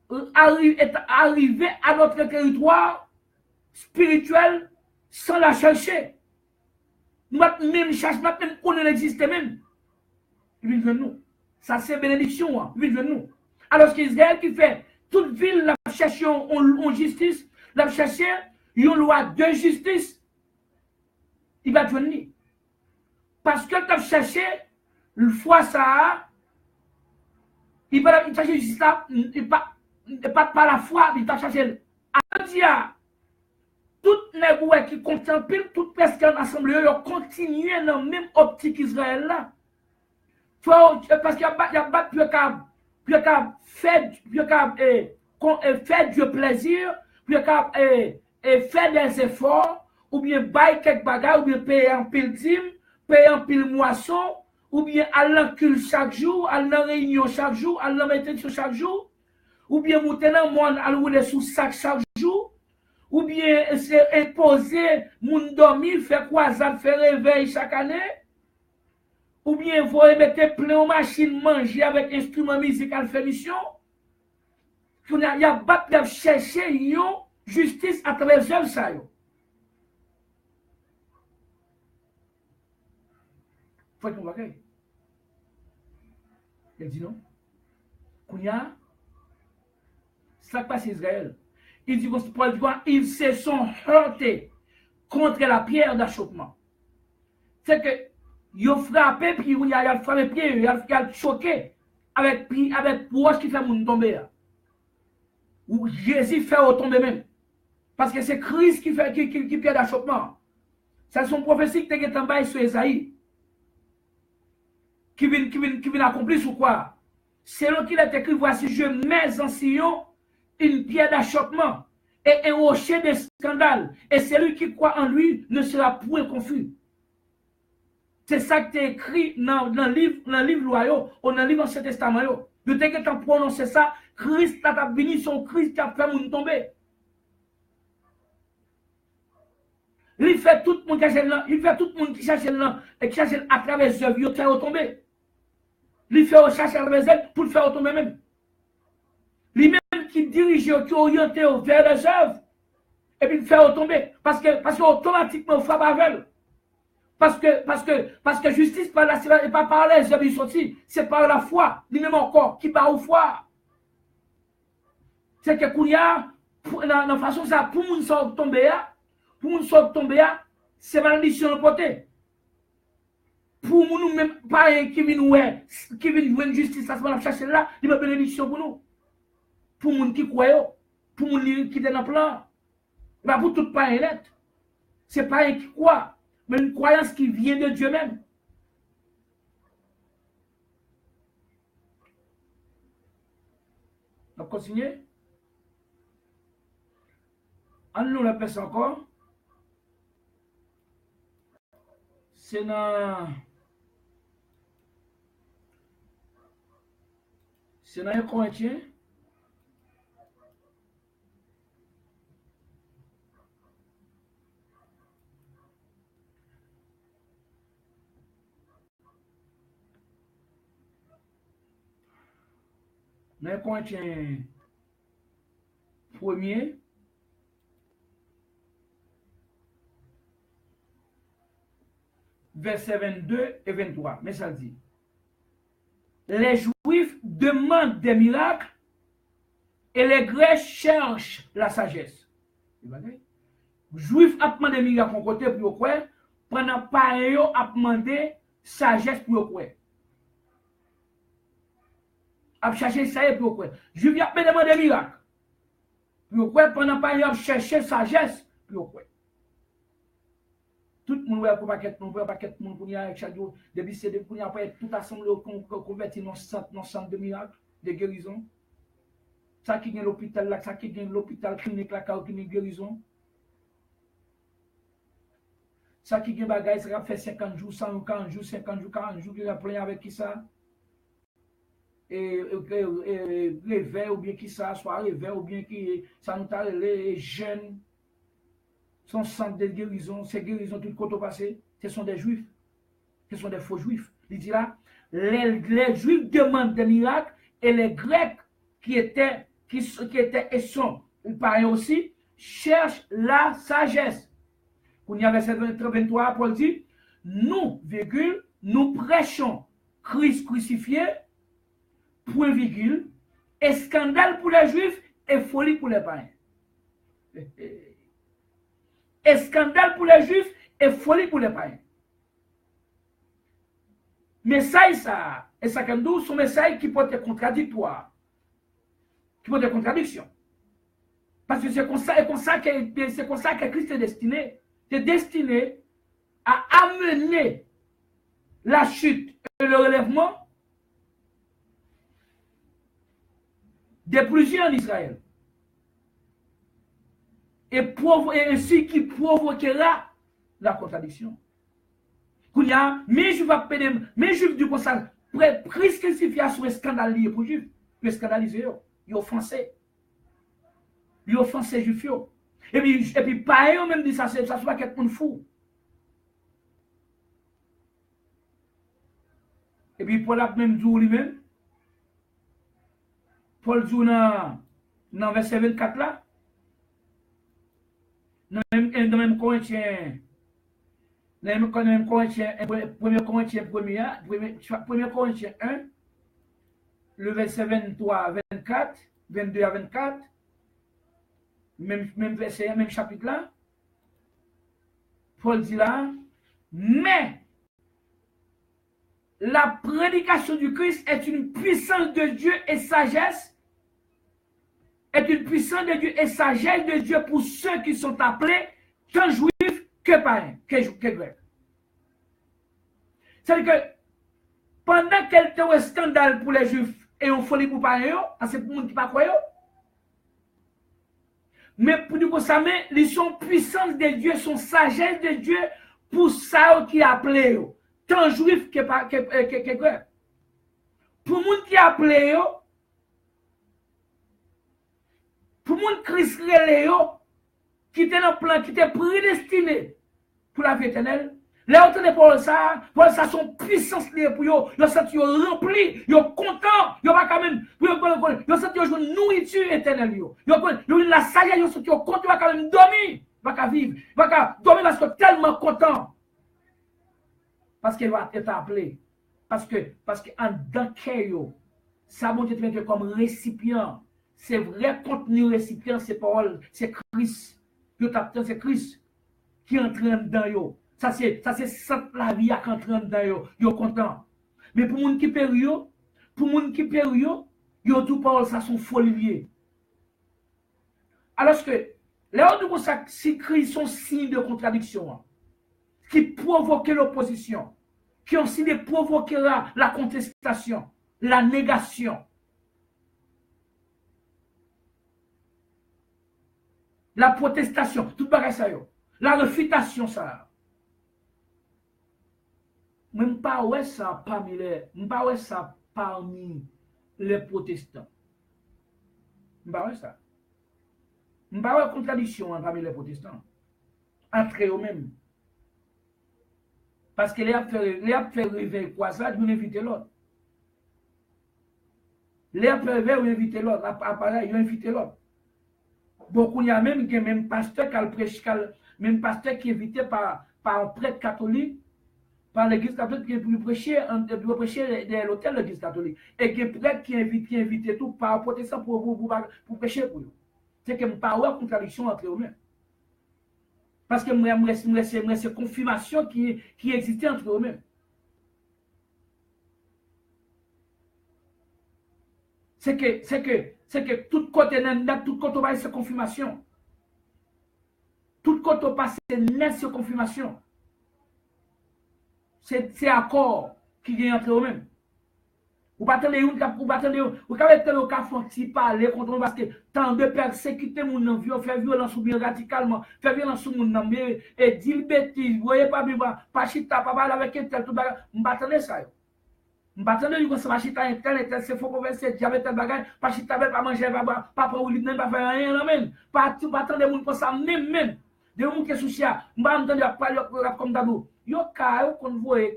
est arrivée à notre territoire spirituel sans la chercher. Nous même chercher, même qu'on existe même. Il vient de nous. Ça c'est bénédiction, il vient de nous. Alors qu'Israël qui fait toute ville la cherche en justice, la cherche une loi de justice, il va venir. Parce que tu as cherché le foi ça, il va chercher justice là, pas par la foi, il va chercher. À toutes les bouées qui contemplent, toutes presque en assemblée, ils continuent dans la même optique Israël là. Parce qu'il y a faire du plaisir, faire des efforts, ou bien bailler quelques bagages, ou bien payer un pile dîme, payer un pile moisson, ou bien aller en culte chaque jour, aller en réunion chaque jour, aller en méditation chaque jour, ou bien monter dans le monde, aller rouler sous sac chaque jour, ou bien imposer, moun dormir, faire croisade, faire réveil chaque année. Ou bien vous mettez plein de machines manger avec instrument musical fait mission. Il y a pas chercher une justice à travers les œuvres ça. Faut qu'on voit. Il dit non. Kounya, ça passe Israël. Il dit ils se sont heurtés contre la pierre d'achoppement. C'est que ils ont frappé, puis il a frappé pied, il a choqué avec poche qui fait mon tomber. Ou Jésus fait tomber même. Parce que c'est Christ qui fait qui pierre d'achoppement. C'est son prophétie qui est en bas sur Esaïe. Qui vient accomplir sur quoi? Selon qu'il est écrit, voici, je mets en Sion une pierre d'achoppement et un rocher de scandale. Et celui qui croit en lui ne sera point confus. C'est ça qui est écrit dans le livre loyaux ou dans le livre Ancien Testament. De tel que tu as prononcé ça, Christ a béni son Christ qui a fait mon tomber. Il fait tout le monde qui cherche là, et qui cherche à travers les œuvres, il fait tomber. Il fait chercher à travers les œuvres pour le faire tomber même. Lui-même qui dirige, qui oriente vers les œuvres, et puis il fait tomber. Parce que automatiquement, il frappe avec elle. Parce que justice, n'est pas par les œuvres sortis, c'est par la foi, lui-même encore, qui part au foi. C'est que Kounia, dans la façon ça, pour nous tomber, c'est malédiction de côté. Pour nous, même pas qui vient jouer une justice, ça se va chercher là, il va bénédiction pour nous. Pour nous qui croient, pour nous qui sont dans le plan. Bah, pour tout pas net. C'est pas un qui croit. Mais une croyance qui vient de Dieu même. On continue. On nous la passe encore. C'est dans un Corinthien. Dans 1 Corinthiens 1er, verset 22 et 23. Mais ça dit, les Juifs demandent des miracles et les Grecs cherchent la sagesse. Les Juifs ont demandé des miracles pour côté pour quoi, pendant pas eux ont demandé sagesse pour quoi. A chercher ça pour quoi. Juifs ont demandé des miracles. Pour quoi, pendant pas eux ont cherché sagesse pour quoi. Tout le monde voit paquet de monde pour y aller chaque jour. Depuis c'est depuis après tout assemblé converti dans centre de miracles, de guérison. Ça qui gagne l'hôpital là, ça qui gagne l'hôpital clinique là, qui gagne guérison. Ça qui gagne bagaille, ça fait 50 jours, 140 jours, 50 jours, 40 jours, qui a plein avec qui ça. Et réveil ou bien qui ça, soit réveil ou bien qui ça nous t'a les jeunes. Son centre de guérison, ces guérisons tout côté passé, ce sont des juifs, ce sont des faux juifs. Il dit là, les juifs demandent des miracles et les grecs qui étaient et sont pareils aussi, cherchent la sagesse. Quand il y a verset 23, Paul dit, nous, virgule, nous prêchons Christ crucifié, point virgule, et scandale pour les juifs et folie pour les païens. Et scandale pour les juifs et folie pour les païens. Message ça, et ça comme nous, sont messages qui peuvent être contradictoires, qui peuvent être contradictions. Parce que c'est comme ça que Christ est destiné. C'est destiné à amener la chute et le relèvement des plusieurs en Israël. Et ainsi qui provoquera la contradiction. Qu'il y a, mes juifs du conseil, Christ crucifié sur un scandale lié pour juifs. Ils scandalisent, ils offensent. Ils offensent les juifs. Et puis, pas eux même dit ça, ça soit quelqu'un de fou. Et puis, Paul a même dit lui-même, Paul dit dans verset 24 là, dans même Corinthiens, 1 Corinthiens 1, le verset 23 à 24, 22 à 24, même verset, même chapitre là, Paul dit là, mais la prédication du Christ est une puissance de Dieu et sagesse, est une puissance de Dieu et sagesse de Dieu pour ceux qui sont appelés tant juifs que païens, que grecs. C'est-à-dire que pendant qu'elle était un scandale pour les juifs et une folie pour les païens, c'est pour les gens qui ne croient pas. Mais pour nous ça, ils sont puissance de Dieu, sont sagesse de Dieu pour ça qui appelé tant juifs que grecs. Pour les gens qui appelé pour les gens Christ qui était dans le plan, qui était prédestiné pour la vie éternelle, là où pour ça son puissance liée pour eux, ils sont remplis, ils sont contents, ils sont quand même, ils sont une nourriture éternelle, ils ont la sagesse, ils sont contents, ils vont quand même dormir, ils vont vivre, ils vont dormir parce qu'ils sont tellement contents. Parce qu'ils vont être appelés. Parce que en dans le ça va être comme récipient. C'est vrai contenu récipient, c'est parole, c'est Christ. C'est Christ qui entraîne dans eux. Ça c'est la vie qui entraîne dans eux. Ils sont contents. Mais pour les gens qui perdent, ils ont tout parole, ça sont folies. Alors que, là où si Christ sont signes de contradiction, qui provoquent l'opposition, qui aussi provoquera la contestation, la négation. La protestation, tout bagage ça yo. La réfutation ça. Même pas ouais ça parmi les protestants. Pas ouais ça. Pas ouais contradiction parmi les protestants. Entre eux-mêmes. Parce que les a fait réveiller quoi ça, ils inviter l'autre. Les pervers ont invité l'autre, appareil, ils ont invité l'autre. Beaucoup il y a même pasteur même pasteur qui est invité par un prêtre catholique, par l'église catholique pour prêcher l'hôtel de l'église catholique. Et qui est prêtre qui invite tout par protestant pour prêcher pour eux. C'est que je ne parle pas de contradiction entre eux-mêmes. Parce que c'est confirmation qui existait entre eux-mêmes. C'est que tout côté net, tout côté va c'est confirmation. Tout côté passe net c'est confirmation. C'est accord qui vient entre eux-mêmes. Vous battez vous avez le cas font parler contre parce que tant de persécuter mon nom, faire violence ou bien radicalement, faire violence sur mon nom et dire bêtise, vous voyez pas pas chita pas parler avec un tel tout bagage, m'battez ça. M'battez lui comme ça pas chita internet, c'est faut converser, j'avais tel bagage, pas chita pas manger pas prendre libre pas faire rien même. Pas tout battez les monde comme ça même. De monde qui souci, m'ba entendre parler comme d'abord. Yo ka qu'on voit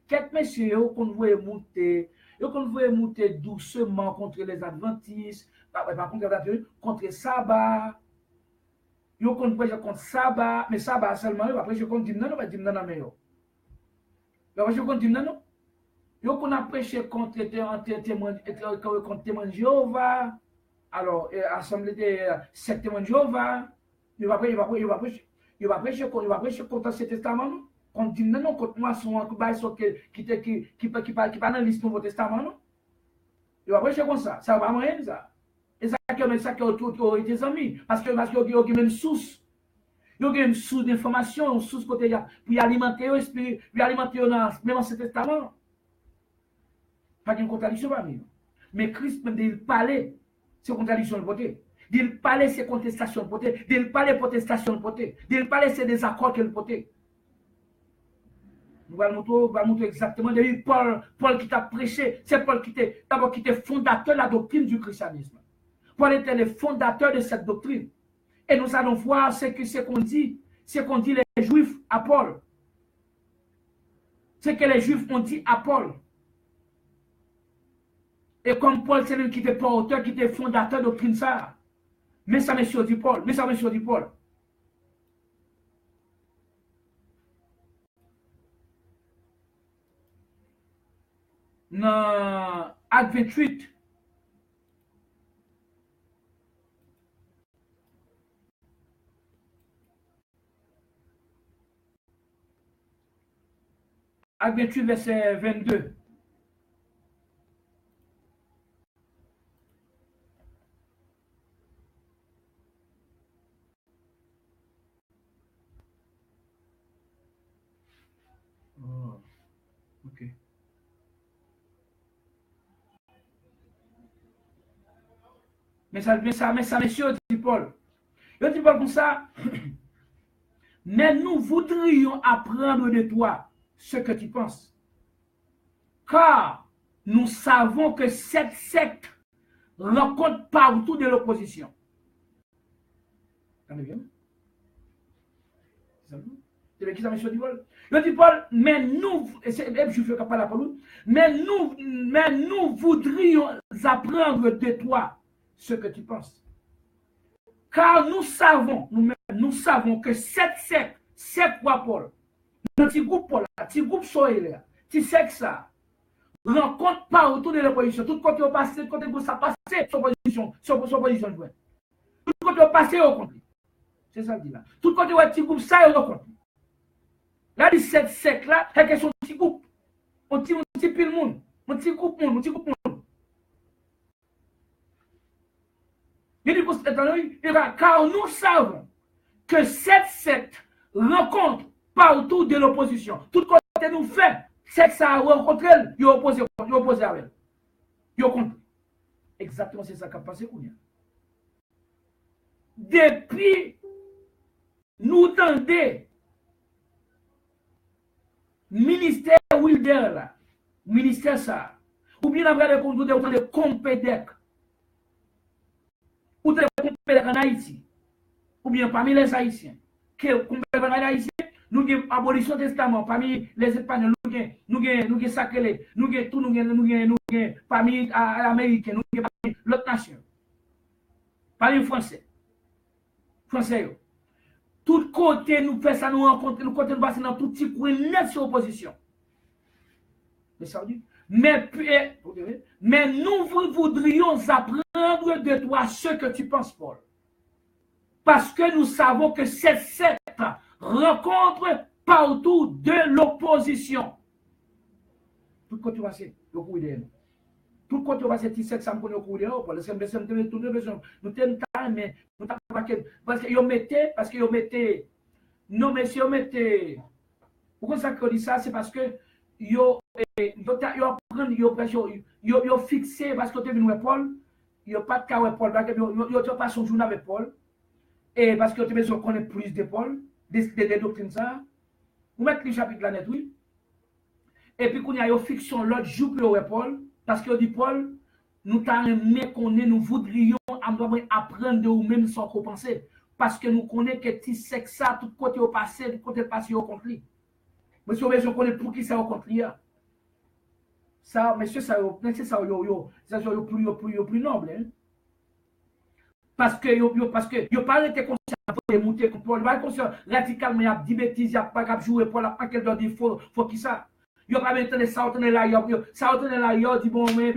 quelques messieurs qu'on voit monter. Yo qu'on veut monter doucement contre les adventistes, contre sabbat. Yo qu'on prêche contre sabbat, mais sabbat seulement, yo après je contre dimnan, on va dimnan na meilleur. Yo après je contre dimnan non. Yo qu'on a prêché contre témoin de Jéhovah. Alors assemblée des sept témoins de Jéhovah. Yo va prêcher contre ce testament non. Contre non contre moi son qui pas dans la liste Nouveau Testament non. Il va prêcher comme ça va rien ça. Et ça que autorité des amis parce que il y a même source. Il y a une source d'information, une source côté pour alimenter l'esprit, pour alimenter même ce testament. Pas une contradiction parmi nous. Mais Christ même il parlait c'est contradiction de côté. Il parlait c'est contestation de côté, il parlait protestation de côté, il parlait c'est désaccord de côté. Nous allons montrer exactement de Paul qui t'a prêché, c'est Paul qui était fondateur de la doctrine du christianisme. Paul était le fondateur de cette doctrine. Et nous allons voir ce qu'on dit les Juifs à Paul. Ce que les Juifs ont dit à Paul. Et comme Paul, c'est lui qui était porteur, qui était fondateur de la doctrine ça. Mais ça me dit Paul. Dans Acte 28, Acte 28, verset 22. Oh, ok. Mais ça, monsieur, dit Paul. Il dit Paul comme ça. Mais nous voudrions apprendre de toi ce que tu penses. Car nous savons que cette secte rencontre partout de l'opposition. Vous bien? C'est qui ça, monsieur dit Paul? Il dit Paul, mais nous, mais nous voudrions apprendre de toi ce que tu penses. Car nous savons que cette secte, c'est quoi Paul? Le petit groupe Paul, le petit groupe Soël, petit secte ça, rencontre pas autour de l'opposition. Tout côté au passé, côté où ça passe, son position. Tout côté au passé, au contre. C'est ça qu'il dit là. Tout côté où petit groupe ça, au contre. Là, cette secte là, c'est question de petit groupe. On petit pile monde, un petit groupe monde. Il dit, car nous savons que cette secte rencontre partout de l'opposition. Tout côté nous fait, c'est que ça a rencontré, il oppose à elle. Il contre. Exactement, c'est ça qui a passé. Depuis, nous tendez, ministère Wilder là, ministère ça, ou bien après de Compédec. Ou de compétents en Haïti, ou bien parmi les Haïtiens, qui compétents en Haïti, nous avons abolition testament, parmi les Espagnols, nous nous sacré, nous tout, nous famille américaine, nous famille l'autre nation. Famille français. Français. Tout côté, nous faisons ça, nous rencontrons, nous côté, nous passons dans tout petit coin, net sur opposition. Mais ça dit, mais nous voudrions apprendre de toi ce que tu penses, Paul. Parce que nous savons que cette secte rencontre partout de l'opposition. Tout côté va c'est le coup de tout côté va c'est cette ça me connaît au coup de parce que tout besoin nous t'aime mais nous t'as pas parce que yo mettez non mais si yo mettez pourquoi ça que dit ça c'est parce que yo fixé parce que tu es venu avec Paul yo pas de cas avec Paul parce que yo pas son journal avec Paul et parce que tu besoin connaître plus de Paul des doctrines ça vous mettez le chapitre là net oui. Et puis, qu'on y a une fiction l'autre jour pour Paul, parce que dit Paul, nous nous voudrions apprendre de nous-mêmes sans qu'on pense. Parce que nous connaissons que si c'est que ça, tout côté au passé, tout côté passé au contre lui. Monsieur, je connais pour qui ça au contre lui. Ça, monsieur, ça, plus noble. Hein? Parce que yo pas été conscient pour monter contre Paul, pas conscient radicalement, il y a des bêtises, il n'y a pas qu'à jouer pour la pas qu'elle doit dire faut qui ça. Yo pas maintenant ça retourner là ça retourner là yo dit bon mais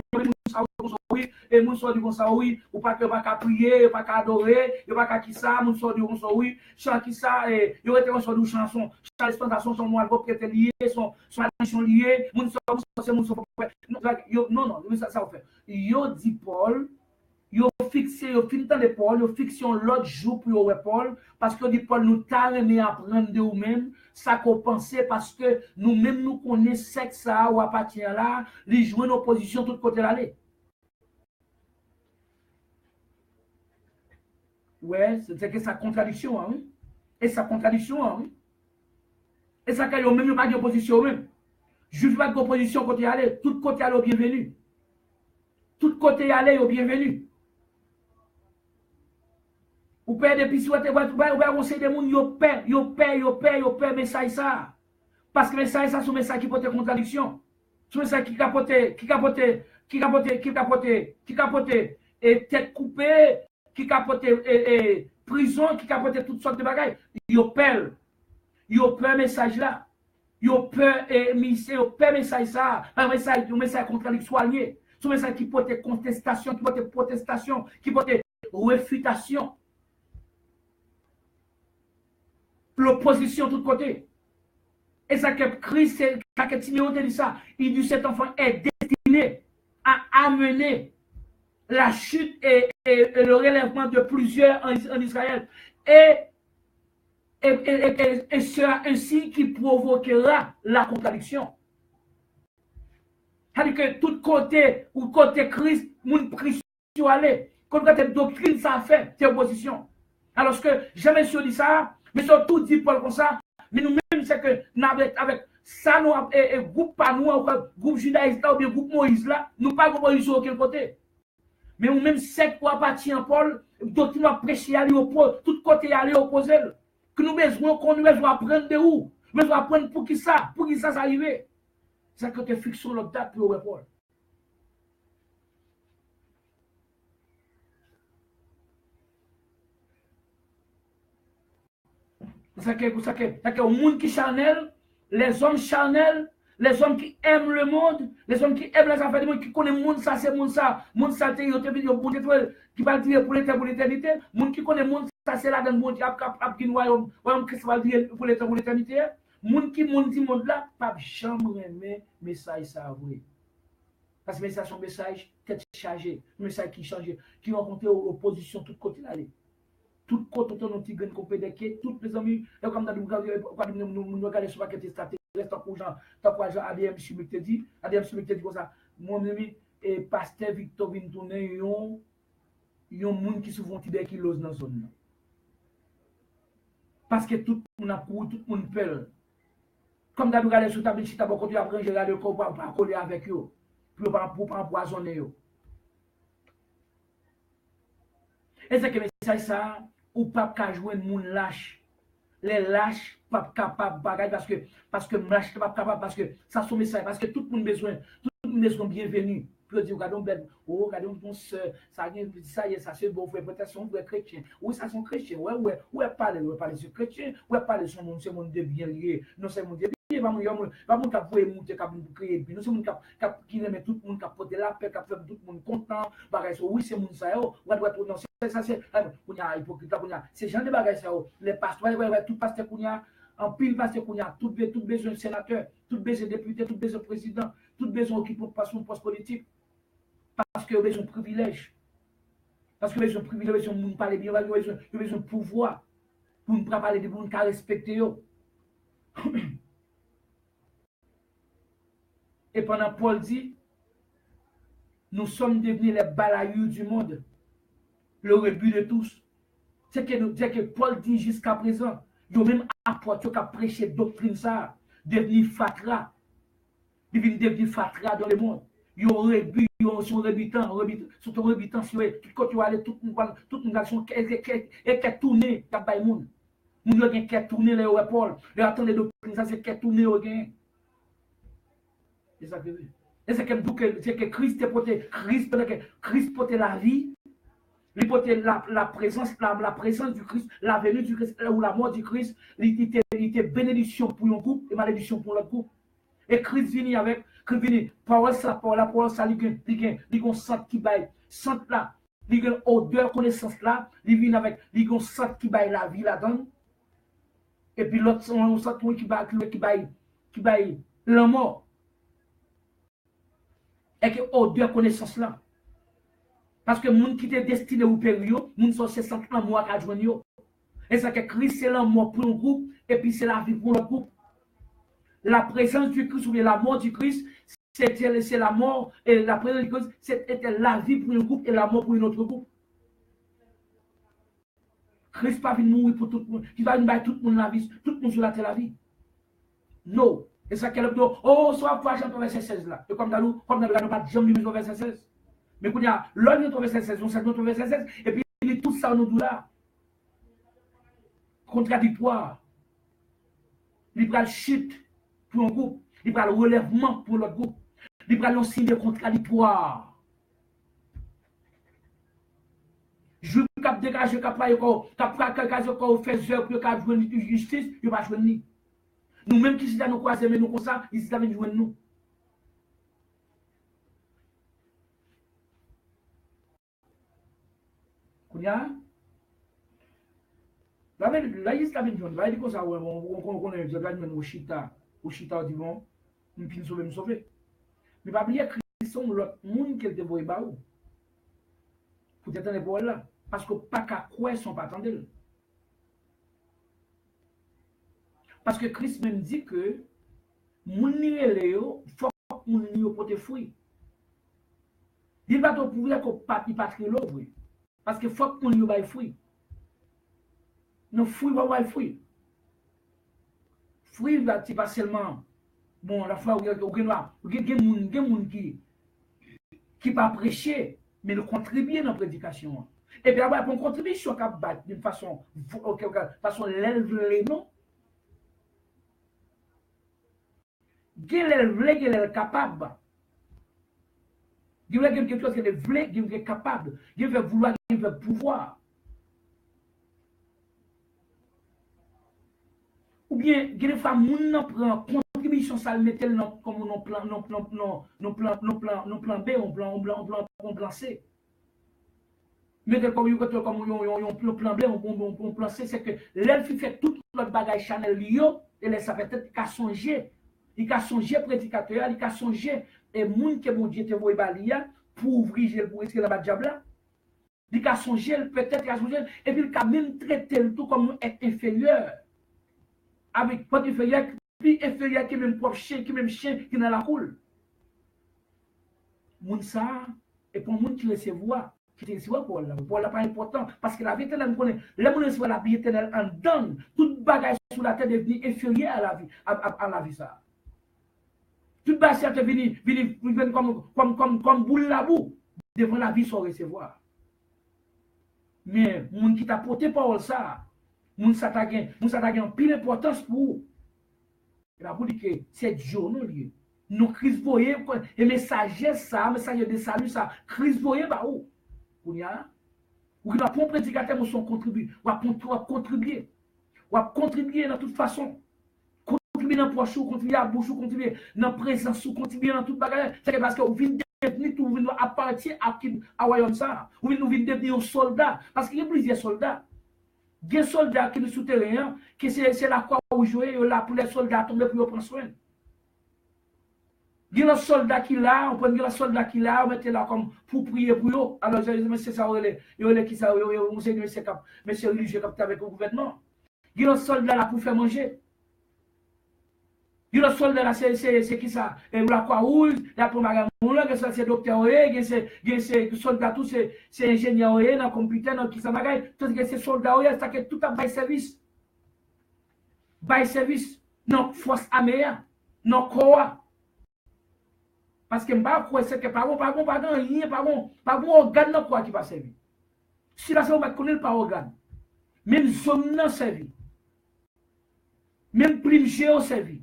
oui et moun so dit comme ça oui ou pas que pas qu'à prier pas qu'à adorer yo pas qu'à qui ça moun so dit comme ça oui chant qui ça yo était comme ça une chanson chaque dispensation son moi pour être lié son addition lié moun so c'est moun so non ça fait yo dit Paul yo fixé yo fin temps de Paul yo fiction l'autre jour pour yo Paul parce que dit Paul nous t'a aimé apprendre de nous-mêmes ça qu'on pensait parce que nous-mêmes nous connaissons que ça ou à partir là les jouer nos positions tout côté l'aller ouais c'est que sa contradiction hein et sa contradiction hein et ça qu'il y a même pas de position même juge pas de position côté aller tout côté aller au bienvenu tout côté aller au bienvenu. Ou père depuis si ou conseil des monde yo paie message ça parce que message ça sont message qui porte contradiction sont message qui capote et tête coupée qui capote prison qui capote toutes sortes de bagages yo paie message là yo paie message ça un message contradictoire lié sont message qui porte contestation qui porte protestation qui porte réfutation. L'opposition de tous côtés. Et ça que Christ, ça que Timothée dit ça, il dit cet enfant est destiné à amener la chute et le relèvement de plusieurs en Israël. Et sera ainsi qui provoquera la contradiction. C'est-à-dire que tout côté, ou côté Christ, mon Christ aller, côté doctrine, ça fait, c'est opposition. Alors que jamais sur dit ça, mais surtout dit Paul comme ça, mais nous-mêmes, c'est que avec ça, nous, groupe pas nous, groupe judaïsme ou bien groupe Moïse là, nous pas de sur aucun côté. Mais nous-mêmes, c'est quoi appartient Paul, doctrine nous prêcher aller tout côté aller opposer. Que nous besoin apprendre de où? Nous besoin apprendre pour qui ça arrive. C'est que tu fixes sur l'autre date pour Paul. Ça que au monde qui charnel, les hommes charnels, les hommes qui aiment le monde, les hommes qui aiment les affaires du monde, qui connaissent le monde, ça c'est monde ça qui va dire pour l'éternité, monde qui connaît le monde, ça c'est là dans le monde qui a royaume qui va dire pour l'éternité, monde qui dit monde là, pas jamais aimer message ça vrai. Parce que c'est un message tête chargée, un message qui change, qui rencontre l'opposition tout côté là. Tout côté de notre grand compétiteur, tous les amis, comme nous regardons sur la question extraterrestre, tant que Jean ADM Chimique te dit comme ça, mon ami, et pasteur Victor Vintourne, il y a un monde qui se font tuberculose dans la zone. Parce que tout le monde a couru, tout le monde peur. Comme nous regardons sur la table, si tu as beaucoup de argent, je regarde le corps pour pas coller avec eux, pour pas empoisonner eux. Et c'est que le message ça, ou pas qu'à jouer un monde lâche. les lâches pas capables bagaille parce que lâche pas capable parce que ça son message parce que tout le monde besoin bienvenu pour dire regardons belle oh regardons ton sœur ça y est ça c'est bon frère peut-être son vrai chrétien oui ça sont chrétien ouais parler sur chrétien ouais parler son monde c'est monde de bien lié non c'est monde va mon cap pour monter cap pour créer puis nous c'est mon cap qui remet tout le monde cap porter la paix cap faire tout le monde content bagaille oui c'est mon ça yo ouais non ça c'est on y a hypocrite on y a ces gens de bagaille ça les pasteurs ouais tout pasteur qu'on y a en pile pasteur qu'on y a tout besoin sénateur tout besoin député tout besoin président tout besoin qui pour passer un poste politique parce que besoin privilège parce que besoin privilège besoin monde parler bien besoin pouvoir pour ne pas parler de monde qui respecter yo. Et pendant Paul dit, nous sommes devenus les balayures du monde, le rebut de tous. C'est que Paul dit jusqu'à présent, il y a même apôtre qui a prêché doctrine ça, devenu fatra, devenu fatra dans le monde. Il y a un rebut, il y a son rebutant, sur ton rebutant, quand tu vas aller, tout le monde est tourné, il y a pas de monde. Moun qui est tourné les Paul, il attend les doctrines, ça c'est qui est tourné au gain. C'est ça que et c'est que Christ portait la vie, il portait la présence du Christ, la venue du Christ, ou la mort du Christ, il était bénédiction pour un groupe et malédiction pour l'autre groupe. Et Christ vient parole ça, il y a un sang qui baille, sang là, il y a une odeur, connaissance là, il vient avec, il y a un sang qui baille la vie là-dedans. Et puis l'autre sang qui baille la mort. Et que odeur connaissance là. Parce que les gens qui étaient destinés au période, les gens sont ces sentiments moi qui joignent. Et ça que Christ c'est l'amour pour un groupe et puis c'est la vie pour le groupe. La présence du Christ ou bien la mort du Christ, c'est la mort et la présence du Christ, c'était la vie pour un groupe et la mort pour un autre groupe. Christ pas venu mourir pour tout le monde. Il va nous tout le monde la vie, tout le monde sur la terre la vie. Non. Et ça qu'elle dit, oh, soit pas Jean verset 16 là. Et comme dans nous pas Jean verset 16. Mais quand il y a l'autre verset 16, on sait notre verset 16, et puis il est tout ça nous dit là. Contradictoire. Il prend le chute pour un groupe. Il prend le relèvement pour l'autre groupe. Il prend le signe contradictoire. Je cap dégager cap fait zèle pour cap jouer justice, il va jouer ni. Nous même qui sommes nous croiser mais nous comme ça, ils sont venus jouer nous. Kounya là il está venu là il comme ça on connaît je gagne au chita dit bon nous puis nous sauver. Mais pas oublier Christ sont l'autre monde qui devait ba ou. Pour t'attendre pour là parce que pas qu'à quoi sont pas attendre. Parce que Christ même dit que moun ni léo faut moun ni porter fruit. Il va te prouver que papi patrie l'ouvre parce que faut moun ni bail fruit. Non fruit va bail fruit. Fruit là c'est pas seulement bon la fois où moun qui pas prêcher mais le contribuer dans la prédication. Et puis après pour contribution qu'a battre d'une façon l'élève non. Gel est capable. Il y a quelque chose qui est vrai, qui est capable. Il veut vouloir, il veut pouvoir. Ou bien, il y a des femmes qui prennent contribution, ça le met comme non plan B, on plan C. Mais comme on plan B, on plan C, c'est que l'elle fait tout notre bagage Chanel, et ça fait peut-être qu'à songer. Il a songé prédicateur, il a songé et moun que mon Dieu te voit balia pour ouvrir pour risquer la diable. Il a songé peut-être il a songé et puis il a même traité le tout comme être inférieur. Avec pas inférieur, plus inférieur que même propre chien, qui même chien qui dans la coule. Moun ça et pour moun qui recevoir, qui te recevoir pour la pas important parce que la vie éternelle connaît, les moun recevoir la vie éternelle en donne toute bagage sur la terre devient inférieur à la vie à la vie ça. Tout bas c'est venu comme boule la boue devant la vie sans recevoir. Mais moun qui t'a porté parole ça, Moun sa ta gen pile importance pour vous. La vous dit que c'est jour nous lié. Nous crise voyer et messager ça, messager de salut ça, crise voyer ba ou. Ou qui va prendre prédicateur son contribuer, ou contribuer. Ou contribuer de toute façon. Contribuer dans poche, contribuer à bouche, contribuer dans présence, contribuer dans toute bagarre. C'est parce que vous venez devenir tout venir appartenir à royaume ça. Vous venez devenir un soldat parce qu'il y a plusieurs soldats. Il y a des soldats qui sont souterrains, qui c'est la quoi où jouer, là pour les soldats tomber pour prendre soin. Il y a un soldat qui là, on prend un soldat qui là, on met là comme pour prier pour eux. Alors, c'est ça, il y a qui ça, monsieur religieux qui avec le gouvernement. Il y a un soldat là pour faire manger. Il y a un soldat là, c'est qui ça? Et la quoi rouge, là pour magasin, c'est docteur, c'est soldat, tout, c'est ingénieur, dans le computer, dans qui ça bagaille. Tout c'est soldat, c'est tout à bail service. Bail service, non, force armée, non, quoi. Parce que je ne sais pas c'est que pas bon organe quoi qui va servir. Si la on va connaître pas organe. Même zone non servi. Même prime géo servi.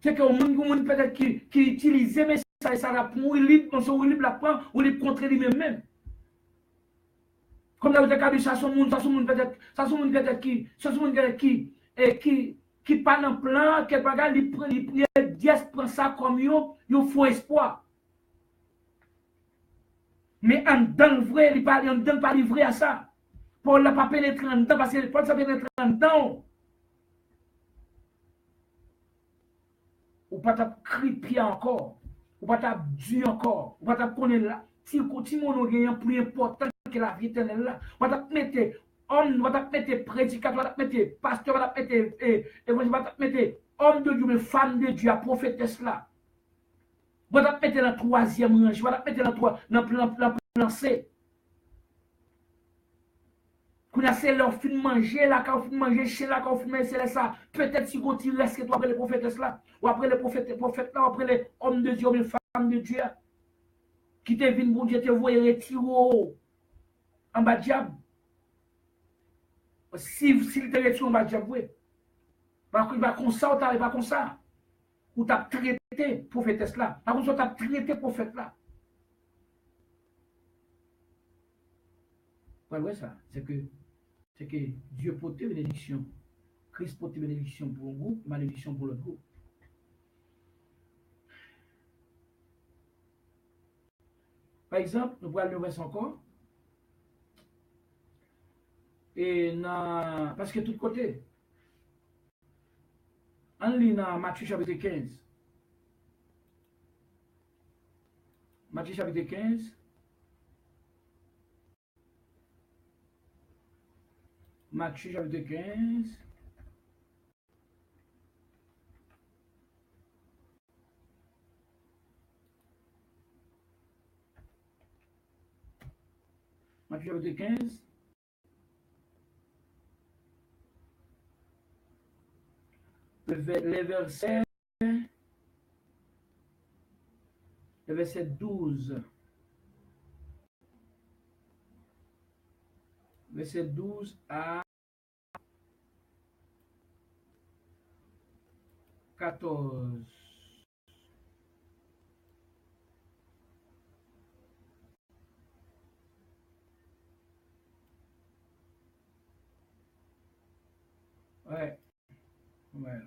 C'est que le monde peut-être qui utilise mais ça pour libre, son libre la prend ou libre contre lui-même. Comme là vous avez ça son monde peut-être qui pas dans plan, quel bagage il prend ça comme yo faux espoir. Mais en dans le vrai, il pas en pas livré à ça. Pour ne pas pénétrer en dedans parce que Paul ça pénétrer en dedans. Ou pas t'a crier encore, ou pas t'a Dieu encore, ou pas t'a connaître là. Si continue on gagne plus important que la vie éternelle là, on va t'a mettre homme, on va t'a mettre prédicateur, on va t'a mettre pasteur, on va t'a mettre évangile, on va t'a mettre homme de Dieu, mais femme de Dieu, prophétesse là. On va t'a mettre dans la troisième range, on va t'a mettre dans plan C. Qu'on a c'est leur fin manger là, quand on fin manger chez là, quand on fin manger ça. Peut-être si on tire reste après les prophétesses là, ou après les prophètes là, ou après les hommes de Dieu, les femmes de Dieu, qui te viennent pour Dieu te voyer retirer en bas diable. Si il te retire en bas diable, oui. Parce qu'il va comme ça, ou t'arrives pas comme ça. Ou t'as traité prophétesse là. Par contre, t'as traité prophète là. Ouais, ça. C'est que Dieu porte bénédiction. Christ porte bénédiction pour un groupe, malédiction pour l'autre groupe. Par exemple, nous prenons le verset encore. Et parce que tout côté. On lit dans Matthieu chapitre 15. Matthieu chapitre 15. Matthieu chapitre 15. Matthieu chapitre 15. Les versets. Le verset 12. Verset 12 à 14. Ouais. Voilà.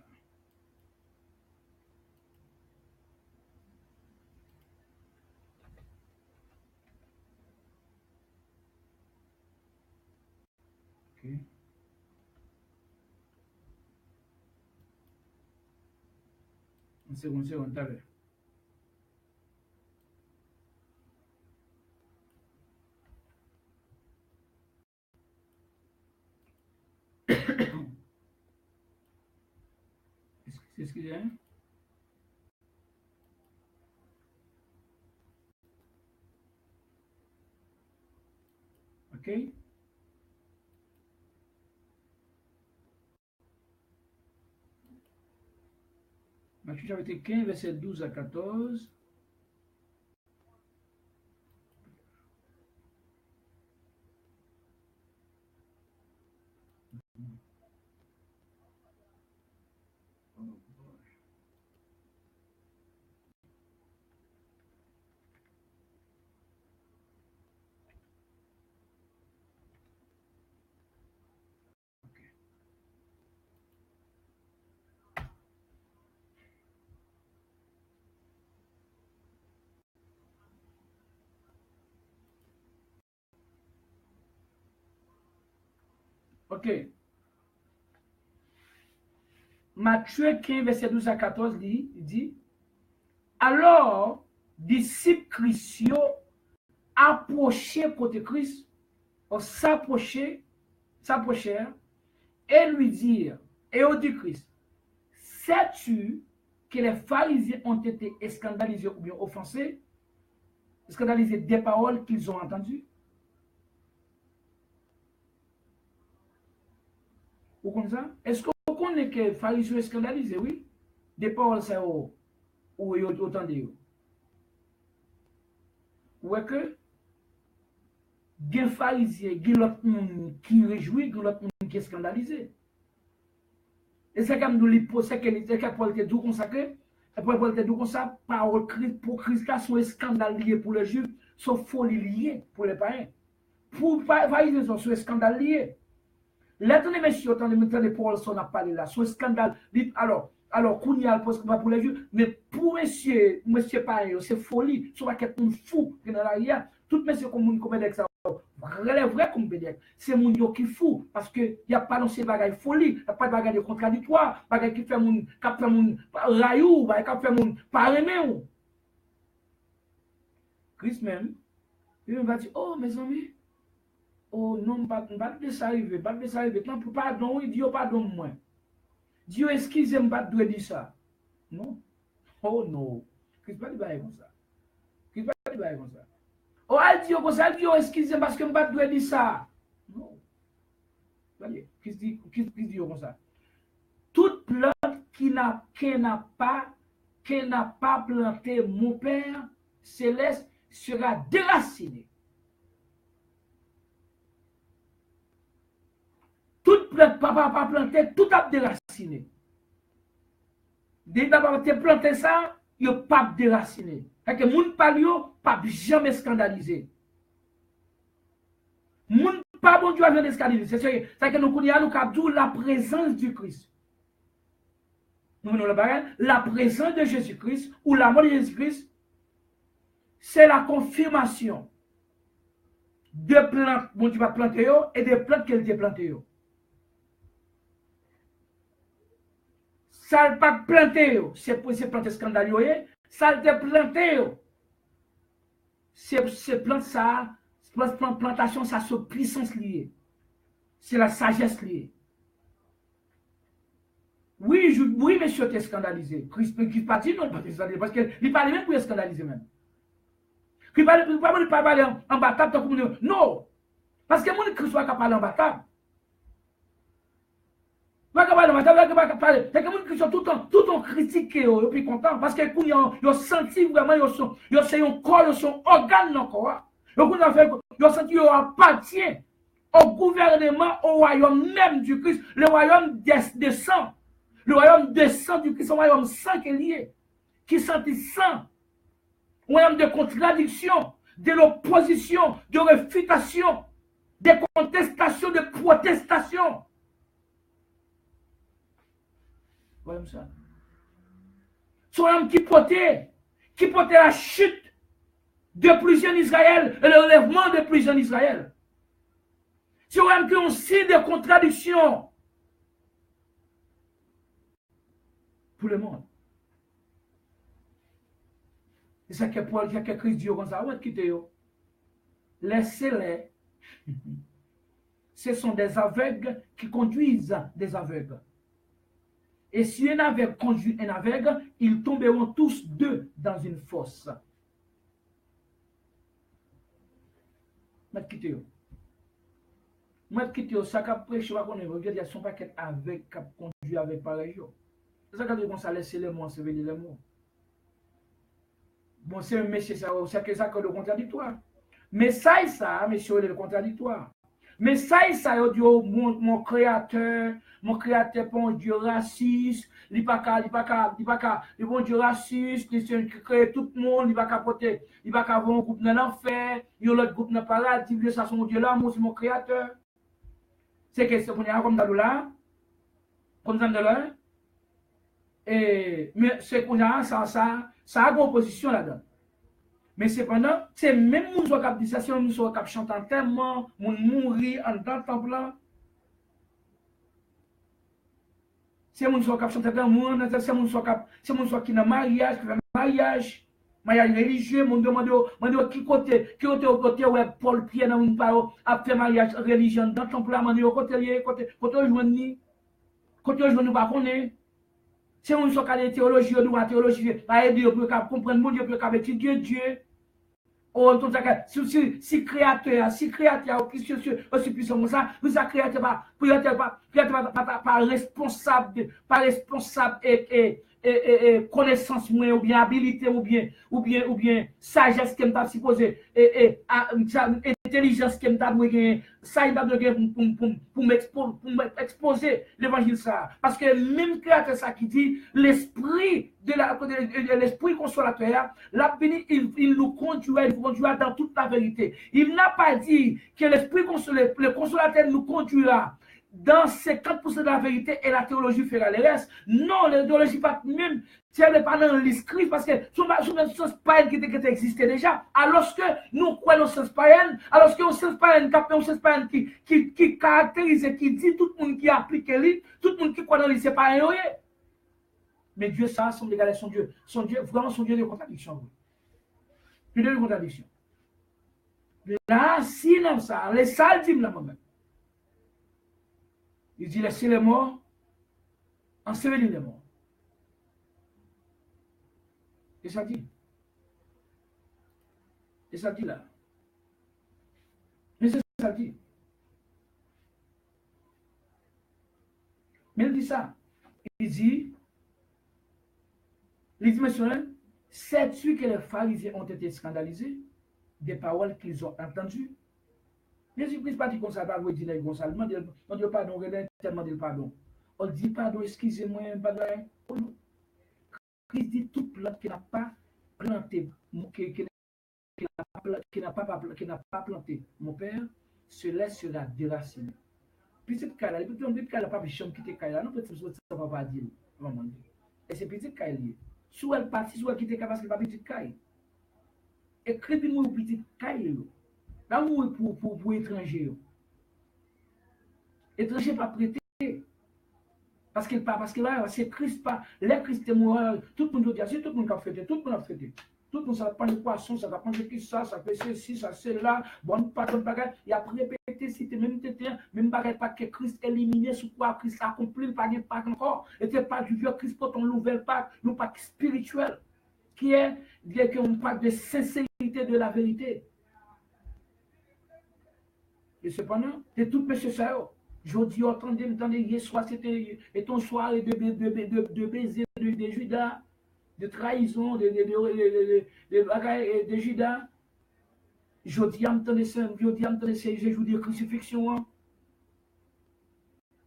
Ok. Une seconde, t'as vu. Excusez. Ok. Matthieu chapitre 15, verset 12 à 14. Ok. Matthieu 15, verset 12 à 14, il dit, alors, disciples Christ approchaient côté Christ, s'approchèrent et lui dirent, et au dit Christ, sais-tu que les pharisiens ont été scandalisés ou bien offensés, scandalisés des paroles qu'ils ont entendues? Vous connaissez ça? Est-ce que vous connaissez que les pharisiens sont scandalisés? Oui. Des paroles, c'est où ils ont entendu. Ou est-ce que des pharisiens, des autres qui réjouissent, des autres qui sont scandalisés? Et c'est comme nous les posons, c'est que Paul te dit comme ça que, Paul te dit comme ça, parole pour Christ, sont scandaliers pour les Juifs, sont folie liées pour les païens. Pour les pharisiens, sont scandaliers. L'attendez, messieurs, attendez, Paul son a parlé là, son scandale. Alors, qu'on y a pas pour les Juifs, mais pour monsieur païen, c'est folie, c'est pas quelqu'un fou qui est dans l'arrière. Tout monsieur comme nous commet ça. Vrai comme pédec, c'est mon yo qui fou parce que il y a pas dans ces bagages folie, il y a pas de bagages contradictoires, bagages qui fait mon rayou, bagages qui fait mon pas aimer. Christ même, il va dire oh mes amis, oh non pas de ça arriver, non pardon, oui Dieu pardon moi. Dieu excusez-moi pas de dire ça. Non. Oh non. Christ pas dit comme ça. Christ pas dit comme ça. Oh, Dieu, excusez-moi parce que je ne dois dire ça. Non. Voyez, qui dit comme ça? Toute plante qui n'a pas planté mon Père céleste sera déracinée. Toute plante pas planté, tout a déraciné. Dès que tu as planté ça, il n'y a pas déraciné. Fait que moun pa yo pas jamais scandalisé. Moun pas bon Dieu a jamais scandalisé. C'est que nous connaissons la présence du Christ. La présence de Jésus-Christ ou la mort de Jésus-Christ, c'est la confirmation de plantes bon Dieu va planter et des plantes qu'elle a plantées. Ça n'a pas planté, c'est pour ces plantes scandaleuses. Ça a planté. Ces plantes, ça, plantation, ça, c'est puissance liée. C'est la sagesse liée. Oui, monsieur, tu es scandalisé. Christ pas dit non, pas scandalisé, parce qu'il parlait même pour être scandalisé même. Il ne pas parler en bataille, non. Parce que mon Christ va parler en bataille. C'est que les gens tout le temps critiqué, et puis content, parce que ils ont senti vraiment, ils ont un corps, ils sont organes dans le corps. Ils ont senti qu'ils appartiennent au gouvernement, au royaume même du Christ, le royaume des sangs. Le royaume des sangs du Christ, un royaume saint qui est lié, qui sentit saint. Un royaume de contradiction, de l'opposition, de réfutation, de contestation, de protestation. Voyons ça. C'est un homme qui portait la chute de plusieurs Israël et le relèvement de plusieurs Israël. C'est un homme qui a un signe de contradiction pour le monde. C'est ça que Paul, que Christ dit comme ça, laissez-les. Ce sont des aveugles qui conduisent des aveugles. Et si un aveugle conduit un aveugle, ils tomberont tous deux dans une fosse. Mette quitte. Ça qu'a prêché, je ne vais pas son paquet avec qui conduit avec pareil. C'est ça qu'on ça laisser les mots, c'est venir les mots. Bon, c'est un monsieur, c'est que ça que le contradictoire. Mais ça, monsieur, c'est le contradictoire. Mais ça yo dit mon créateur pas un Dieu raciste, il pas le bon Dieu raciste, il crée tout le monde, il pas capoter, il pas avoir un groupe dans l'enfer, il y a l'autre groupe dans le paradis, ça son Dieu là, moi c'est mon créateur. C'est que c'est qu'on a comme là, comme dans là. Et mais c'est qu'on a ça a une opposition là-dedans. Mais cependant, c'est même nous qui dit ça, si nous sommes qui chantent tellement, nous mourir en tant que temple là. C'est mon qui chante tellement, c'est mon qui dans mariage, qui fait mariage religieux, mon demande qui côté où Paul Pierre dans une parole a fait mariage religieux dans temple là, mon côté joindre côté joindre pas connaître. C'est mon qui a théologie, ou la théologie, pas aider pour comprendre mon Dieu, pour étudier Dieu. Oh, tout ça, si créateur, aussi puissant comme ça, vous avez créateur pas responsable et connaissance ou bien habilité ou bien sagesse qui m'a supposé et intelligence qui m'a donné ça il m'a donné pour m'exposer l'évangile ça parce que même créateur ça qui dit l'esprit de l'esprit consolateur la il nous conduit dans toute la vérité. Il n'a pas dit que l'esprit consolateur nous conduira dans 50% de la vérité et la théologie fera le reste. Non, la théologie pas même, c'est pas dans l'esprit parce que c'est sens païen qui existait déjà. Alors que nous croyons au sens païen, alors que au sens païen qui caractérise, qui dit tout le monde qui applique lui, tout le monde qui croit dans lui, c'est pas rien. Mais Dieu, ça, son égal son Dieu. Vraiment son Dieu de contradiction. Puis de contradiction. Là, si non ça, les salles disent là moi-même. Il dit laissez les morts, ensevelir les morts. Et ça dit. Et ça dit là. Mais c'est ça dit. Mais il dit ça. Il dit maintenant, sais-tu que les pharisiens ont été scandalisés des paroles qu'ils ont entendues? Jésus-Christ pas dit qu'on ne pas dire comme ça. On dit pardon, tellement de pardon. On dit pardon, excusez-moi, pardon. Christ dit toute plante qui n'a pas planté, qui n'a pas planté mon père, cela sera déraciné. Petite cas là, petite cas là, pas chambre qui était là, non peut-être ça va pas dire. Et c'est petite cas lié. Soit elle partit, soit elle quitte parce qu'elle pas petite cas. Et crédit moi petite cas là où pour étranger. Étranger pas prêté. Parce que là, c'est Christ pas. Les Christ est mort, tout le monde dit, c'est tout le monde qui a fêté, tout le monde a fêté. Tout le monde, ça va prendre le poisson, ça va prendre qui ça fait ceci, ça c'est là, bon, pas de bagage. Et après, répéter, si tu même bagage pas que Christ éliminé, sous quoi Christ accompli, pas de Pâques encore. Et tu pas du vieux Christ pour ton nouvel Pâques, nous Pâques spirituel, qui est un Pâques de sincérité de la vérité. Et cependant, c'est tout péché ça. Je dis, attendez, hier soir, c'était ton soirée de baiser de Judas, de trahison, de Judas. Je dis, attendez, c'est jour de crucifixion.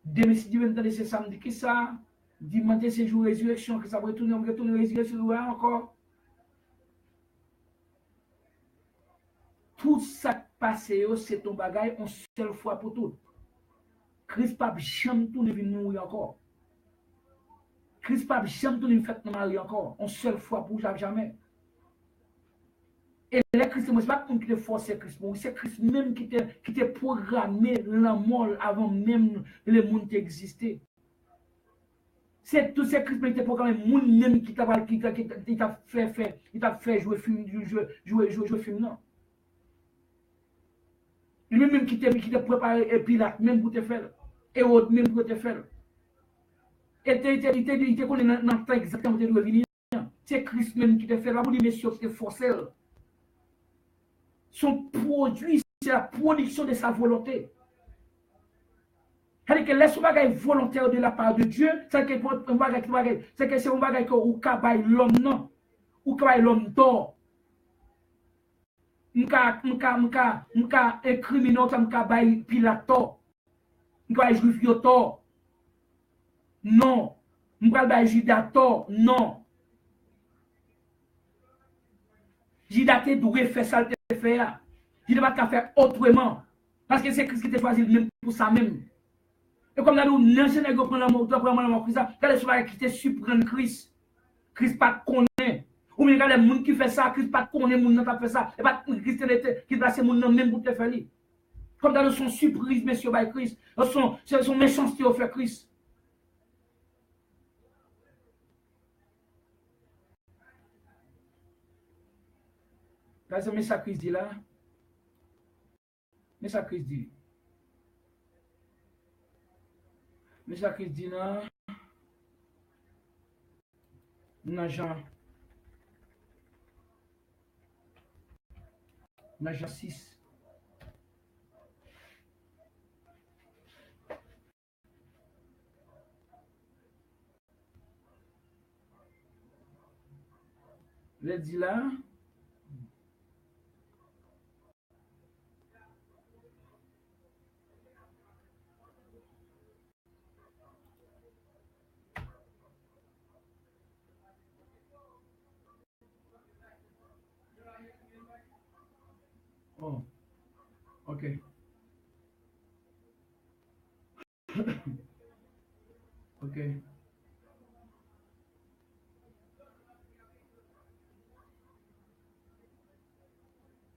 Demain, si Dieu entendez, c'est samedi, qui ça? Dimanche, c'est jour de résurrection, que ça va retourner résurrection encore. Tout ça qui passe, c'est ton bagage, une seule fois pour tout. Christ pas jamais tourner venir mourir encore. Christ pas jamais tourner fait mourir encore. Une seule fois pour jamais. Et les Christ, c'est pas comme qui te force Christ mourir, c'est Christ même qui te programmé la mort avant même le monde exister. C'est tout ce Christ qui te programmé le monde même qui t'a fait jouer film non. Lui-même qui t'a préparé et Pilate même pour te faire. Et autres même pour te faire. Et te connaît dans le temps exactement où tu dois venir. C'est Christ même qui te fait. La boule messieurs, c'est forcé. Son produit, c'est la production de sa volonté. C'est-à-dire que laisse un volontaire de la part de Dieu, c'est que c'est un bagage où l'homme non, ou l'homme tort. m'ka incriminer ça m'ka bay Pilato m'ka juif yo tort non m'ka bay Judas tort non Judas te doit faire ça te faire il va pas faire autrement parce que c'est Christ qui t'a choisi même pour ça même et comme là nous l'ancien nèg prend la mort prend la mort Christ quand soit qui te surprendre Christ Christ pas connaît ou bien quand les monde qui fait ça Christ pas connaît monde qui fait ça et pas Christ qui place monde même pour te faire lui comme dans son surprise monsieur by Christ son méchanceté au fait Christ parce que mais ça Christ dit là mais ça Christ dit mais ça Christ dit là dans Jean 6 il dit là oh ok ok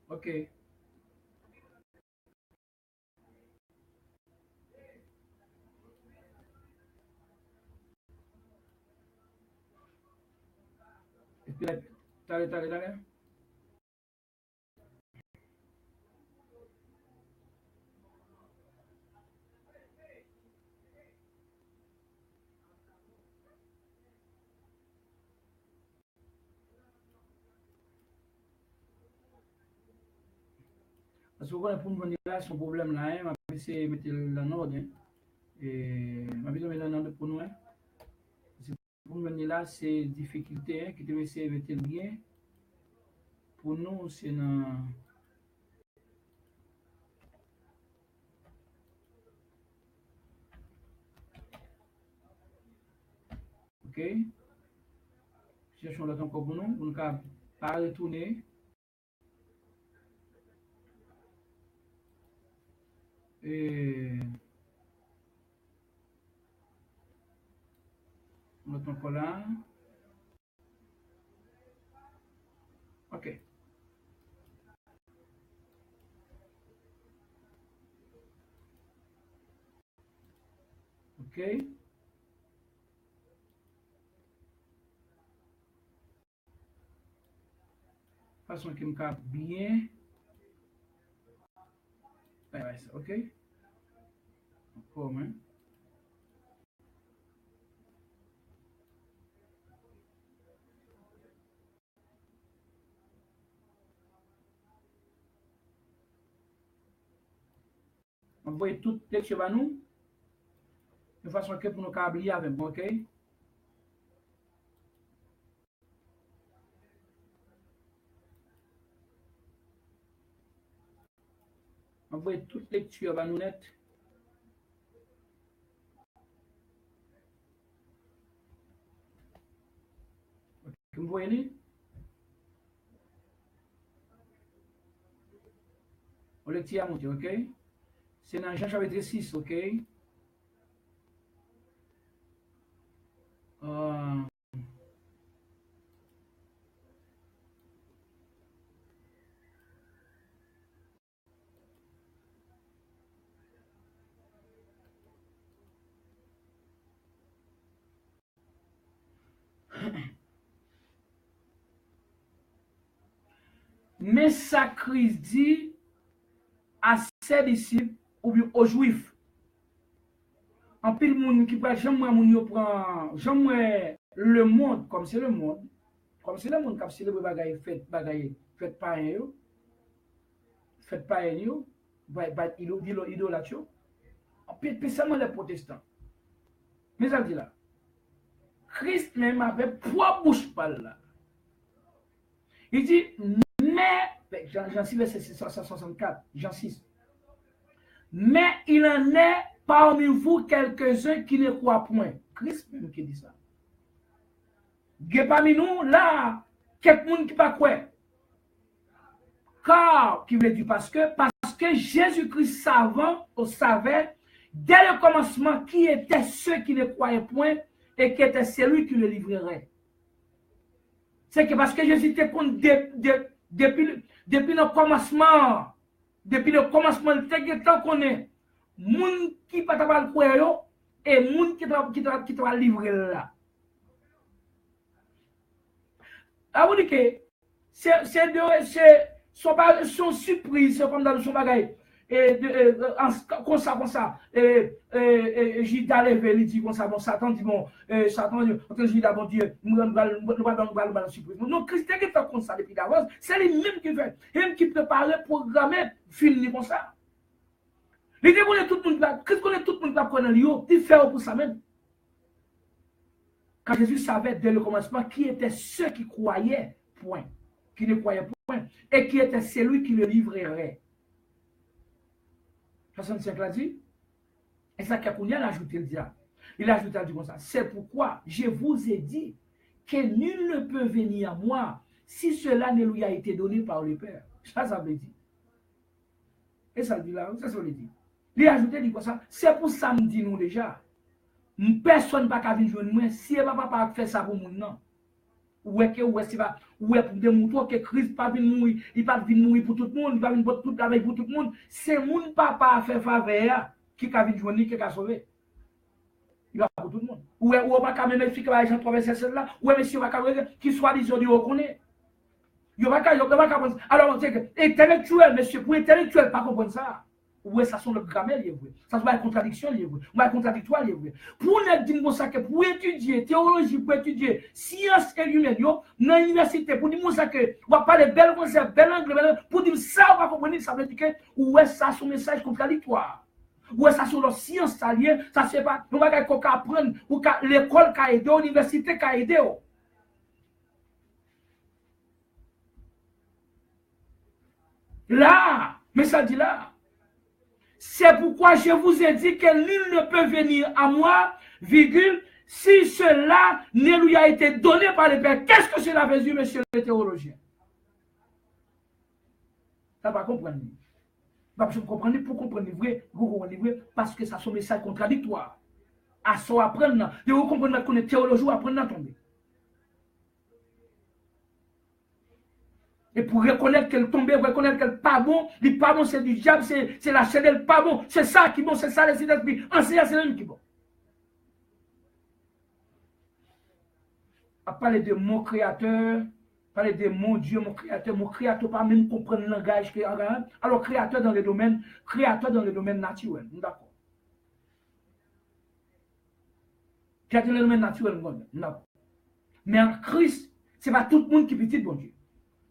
ok et puis t'allez parce que pour nous là son problème là hein m'a essayer mettre dans ordre et m'a besoin mettre dans ordre pour nous pour nous là c'est difficulté hein, qui devait essayer de mettre bien pour nous c'est dans ok cherchons là encore pour nous pas retourner et on est encore là ok ok façon qui me cap bien ouais, ok encore hein on voit toute lecture à nous de façon que pour nous câbler avec ok on voit toute lecture à nous net vous voyez on lecture à monter ok c'est dans Jean chapitre 6 ok euh, mais ça Christ dit à ses disciples ou bien aux juifs en pile monde qui pas jamais moun yo prend jamais le monde comme c'est le monde comme c'est le monde qui a célébré bagaille fait païen yo fait païen yo idolâtre yo en pile spécialement les protestants mais ça dit là Christ même avait trois bouches par là il dit mais Jean 6, verset 664. Jean 6. Mais il en est parmi vous quelques-uns qui ne croient point. Christ même qui dit ça. Il y a parmi nous, là, quelqu'un qui ne pas croire. Car, qui veut dire parce que Jésus-Christ savait dès le commencement qui étaient ceux qui ne croyaient point et qui était celui qui le livrerait. C'est que parce que Jésus était depuis le commencement, il était tant qu'on est, moun qui pas pas le croire et moun qui va livrer là. À vous dire que sont surprises, c'est comme dans son bagage. Comme ça. Judas levé, il dit comme ça, bon, Satan dit, bon, Satan, Judas, bon Dieu, nous allons surprise. Non, Christ qui fait comme ça depuis d'avance, c'est lui-même qui fait, lui-même qui prépare, programme, film comme ça. Il dit, tout le monde, Christ connaît tout le monde qui apprend dans l'eau, il fait pour ça même. Quand Jésus savait dès le commencement qui étaient ceux qui croyaient, point, qui ne croyaient point, et qui était celui qui le livrerait. 65 l'a dit. Et ça, Kakounia l'a ajouté le diable. Il a ajouté comme ça. C'est pourquoi je vous ai dit que nul ne peut venir à moi si cela ne lui a été donné par le Père. Ça veut dire. Et ça dit là, ça veut dire. Il a ajouté comme ça. C'est pour ça que nous déjà. Personne ne va pas venir joindre moi si elle ne va pas faire ça pour nous. Non. Ou est-ce pour démontrer que Christ pas venir mourir, il pas venir mourir pour tout le monde, il va venir pour tout le monde. C'est mon papa à faire faveur qui a venir joindre, qui a sauvé. Il va pour tout le monde. Ou pas quand même expliquer à Jean 3 verset 7 là, ou monsieur va qui soit disant du reconnaît. Il va pas alors c'est intellectuel monsieur, pour intellectuel pas comprendre ça. Ouais, ça sont le grammaire, ça sont les contradictions, les contradictoires. Pour ne dire ça que pour étudier théologie, pour étudier science et humaine, dans l'université, pour dire ça que on va parler bel concept, bel anglais, pour dire ça, on va comprendre, ça veut dire que ouais, ça sont messages contradictoires. Ouais, ça sont les sciences alliées, ça c'est pas, on va apprendre, ou l'école qui a aidé, l'université qui a aidé. Là, mais ça dit là. C'est pourquoi je vous ai dit que nul ne peut venir à moi, virgule, si cela ne lui a été donné par le Père. Qu'est-ce que cela veut dire, monsieur le théologien? Ça va comprendre. Vous comprenez pour comprendre le vrai, parce que ça sont des messages contradictoires. À soi apprendre, et vous comprenez qu'on est théologie ou apprendre à tomber. Et pour reconnaître qu'elle tombe, reconnaître qu'elle pas bon, le pas bon c'est du diable, c'est la chaîne, elle pas bon, c'est ça qui est bon, c'est ça les Saint-Esprit. Enseignant, c'est lui qui est bon. À parler de mon créateur, parler de mon Dieu, mon créateur, pas même comprendre le langage qui est arabe. Alors, créateur dans le domaine naturel. D'accord. Créateur dans le domaine naturel, d'accord. Mais en Christ, ce n'est pas tout le monde qui est petit, bon Dieu.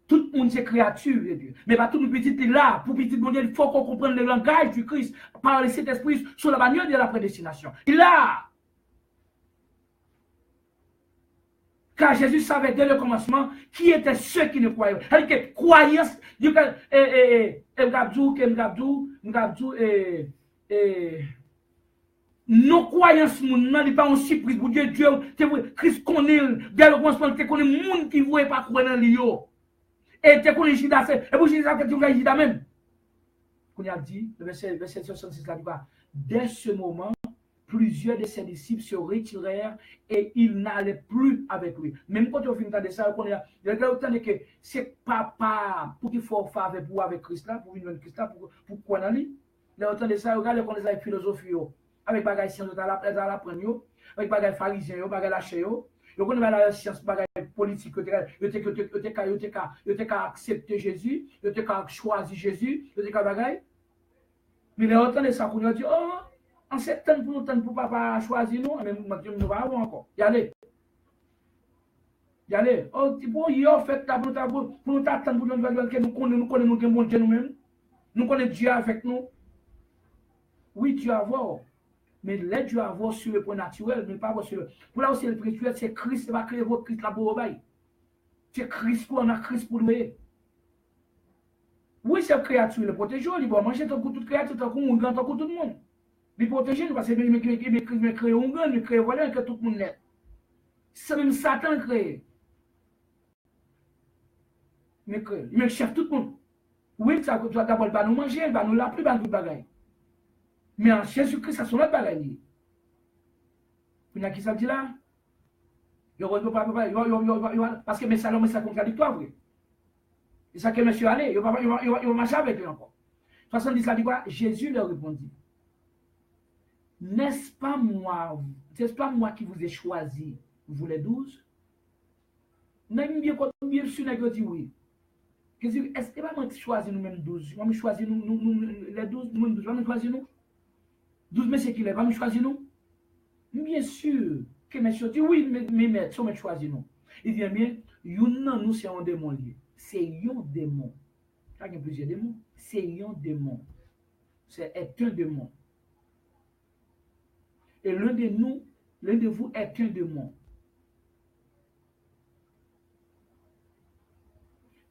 Tout le monde c'est créature de Dieu. Mais pas tout le monde petit est là. Pour petit bon Dieu, il faut qu'on comprenne le langage du Christ par le Saint-Esprit sur la manière de la prédestination. Il est là. Car Jésus savait dès le commencement qui étaient ceux qui ne croyaient pas. C'est-à-dire que croyance, non-croyance, non, n'est pas une surprise pour Dieu. Christ connaît, dès le commencement, il connaît le monde qui ne voulait pas croire dans lui. Et tu connais Judas, et pour Judas, tu connais Judas même. Qu'on a dit, le verset 66 là, dès ce moment, plusieurs de ses disciples se retirèrent et ils n'allaient plus avec lui. Même quand on finit de ça, on a dit que c'est pas pour qu'il faut faire avec Christ là, pour venir avec Christ là, pour quoi dans lui. Là, on a dit ça, regardez qu'on les philosophie, avec bagage science, dans la prendre, avec bagage pharisien, bagage lâché. Vous connaissez la science politique, vous avez accepté Jésus, vous avez choisi Jésus, vous avez bagaille. Mais les autres, les gens ont dit, oh, en septembre, pour nous, pour papa choisir nous, mais nous va avoir encore. Y aller. Oh, bon, il a fait pour nous attendre, pour nous connaissons nous-mêmes. Nous connaissons Dieu avec nous. Oui, Dieu a voir. Mais l'aide Dieu à voir sur le point naturel, mais pas sur le. Pour là aussi, le spirituel, c'est Christ qui va créer votre Christ là pour vous. C'est Christ pour on a Christ pour nous. Oui, c'est créature, le protéger, il va manger tant que toute créature, tant qu'on grand, tant que tout le monde. Il protège parce que il crée un grand, il crée voilà que tout le monde net. C'est même Satan créé. Il chef tout le monde. Oui, ça va d'abord pas nous manger, il va nous l'appeler, il va nous bagaille. Mais en Jésus-Christ, ça sont notre bagaille. Vous n'avez qui ça dit là? Parce que mes salons, c'est contradictoire, oui. C'est ça que monsieur allait, il va marcher avec lui encore. 70 ça dit quoi? Jésus leur répondit. N'est-ce pas moi qui vous ai choisi, vous les 12? Même bien sûr, nous dit oui. Est-ce que moi choisi nous-mêmes 12? Moi, choisi nous, les 12, nous-mêmes 12, nous choisi nous? 12 messieurs qui les va nous choisir nous? Bien sûr que monsieur dit oui, mais maîtres, sont choisi nous. Il dit bien, nous, c'est un démon lié. C'est un démon. Il y a plusieurs démons. C'est un démon. C'est un démon. Et l'un de vous est un démon.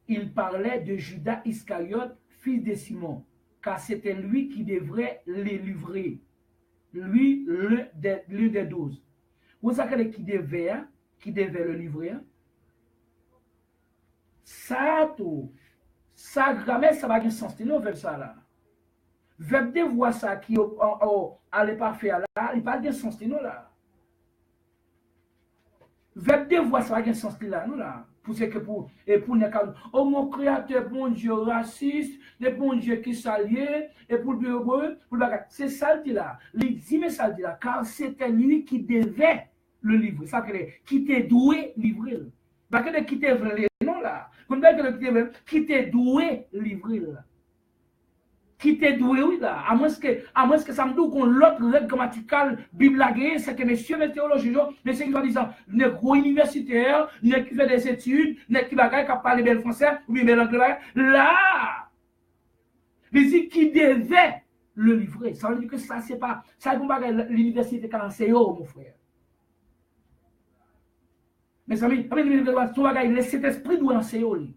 Il parlait de Judas Iscariote, fils de Simon, car c'était lui qui devrait les livrer. Lui, l'un des 12. Vous savez qui devait le livrer? Ça, tout. Ça, grammaire, ça va avoir un sens. Non, vers ça là. Verbe de voir ça qui allait pas faire là, il parle de sens. Non, là. Verbe de voir ça va avoir un sens là. Non, là. Pour ce que pour ne cas. Oh, mon créateur, bon Dieu raciste, le bon Dieu qui s'alliait, et pour le heureux, pour le bagage. C'est ça le dit là. Il dit, mais ça le dit là, car c'était lui qui devait le livrer. Ça veut dire, qui t'est doué livrer. Pas que qui t'est vrai, non là. Qui t'est doué livrer là. Qui t'est doué, oui, là. À moins que ça me dit qu'on l'autre règle grammaticale, Bible la guerre, c'est que messieurs les théologiens, messieurs qui sont disant, n'est gros universitaire, n'est qui fait des études, n'est qui bagaille, qui parle bien français, ou bien l'anglais, là, il dit qui devait le livrer. Ça veut dire que ça, c'est pas, ça, l'université qui a enseigné, mon frère. Mes amis, son bagage, le Saint-Esprit doit enseigner.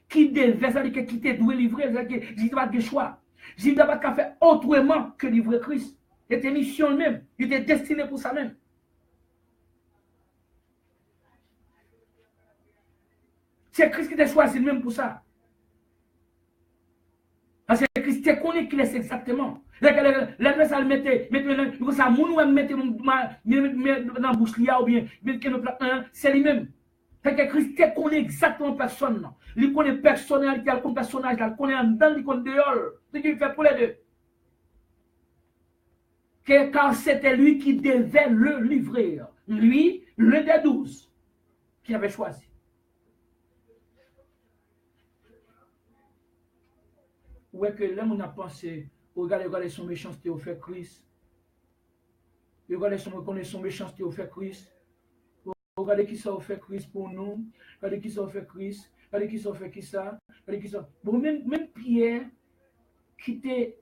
Qui devait, ça veut dire que qui t'est doué livrer, ça veut dire que il n'y a pas de choix. Il n'a pas qu'à faire autrement que livrer Christ. Il était mission même. Il était destiné pour ça même. C'est Christ qui t'a choisi même pour ça. Parce que Christ te connaît qui est exactement. La ça le mette ça moun mette dans la bouche ou bien c'est lui-même. Fait que Christ te connaît exactement personne. Il connaît personnalité, il connaît personnage, il connaît en dedans, il connaît dehors. C'est ce qu'il fait pour les deux. Car c'était lui qui devait le livrer. Lui, l'un des 12 qui avait choisi. Où est que l'homme on a pensé, regardez son méchanceté au fait Christ. Regardez son méchanceté au fait Christ. Regardez qui ça a fait Christ pour nous. Regardez qui ça a fait Christ. Regardez qui ça a fait qui ça. Regardez qui ça. Bon, même Pierre, qui t'est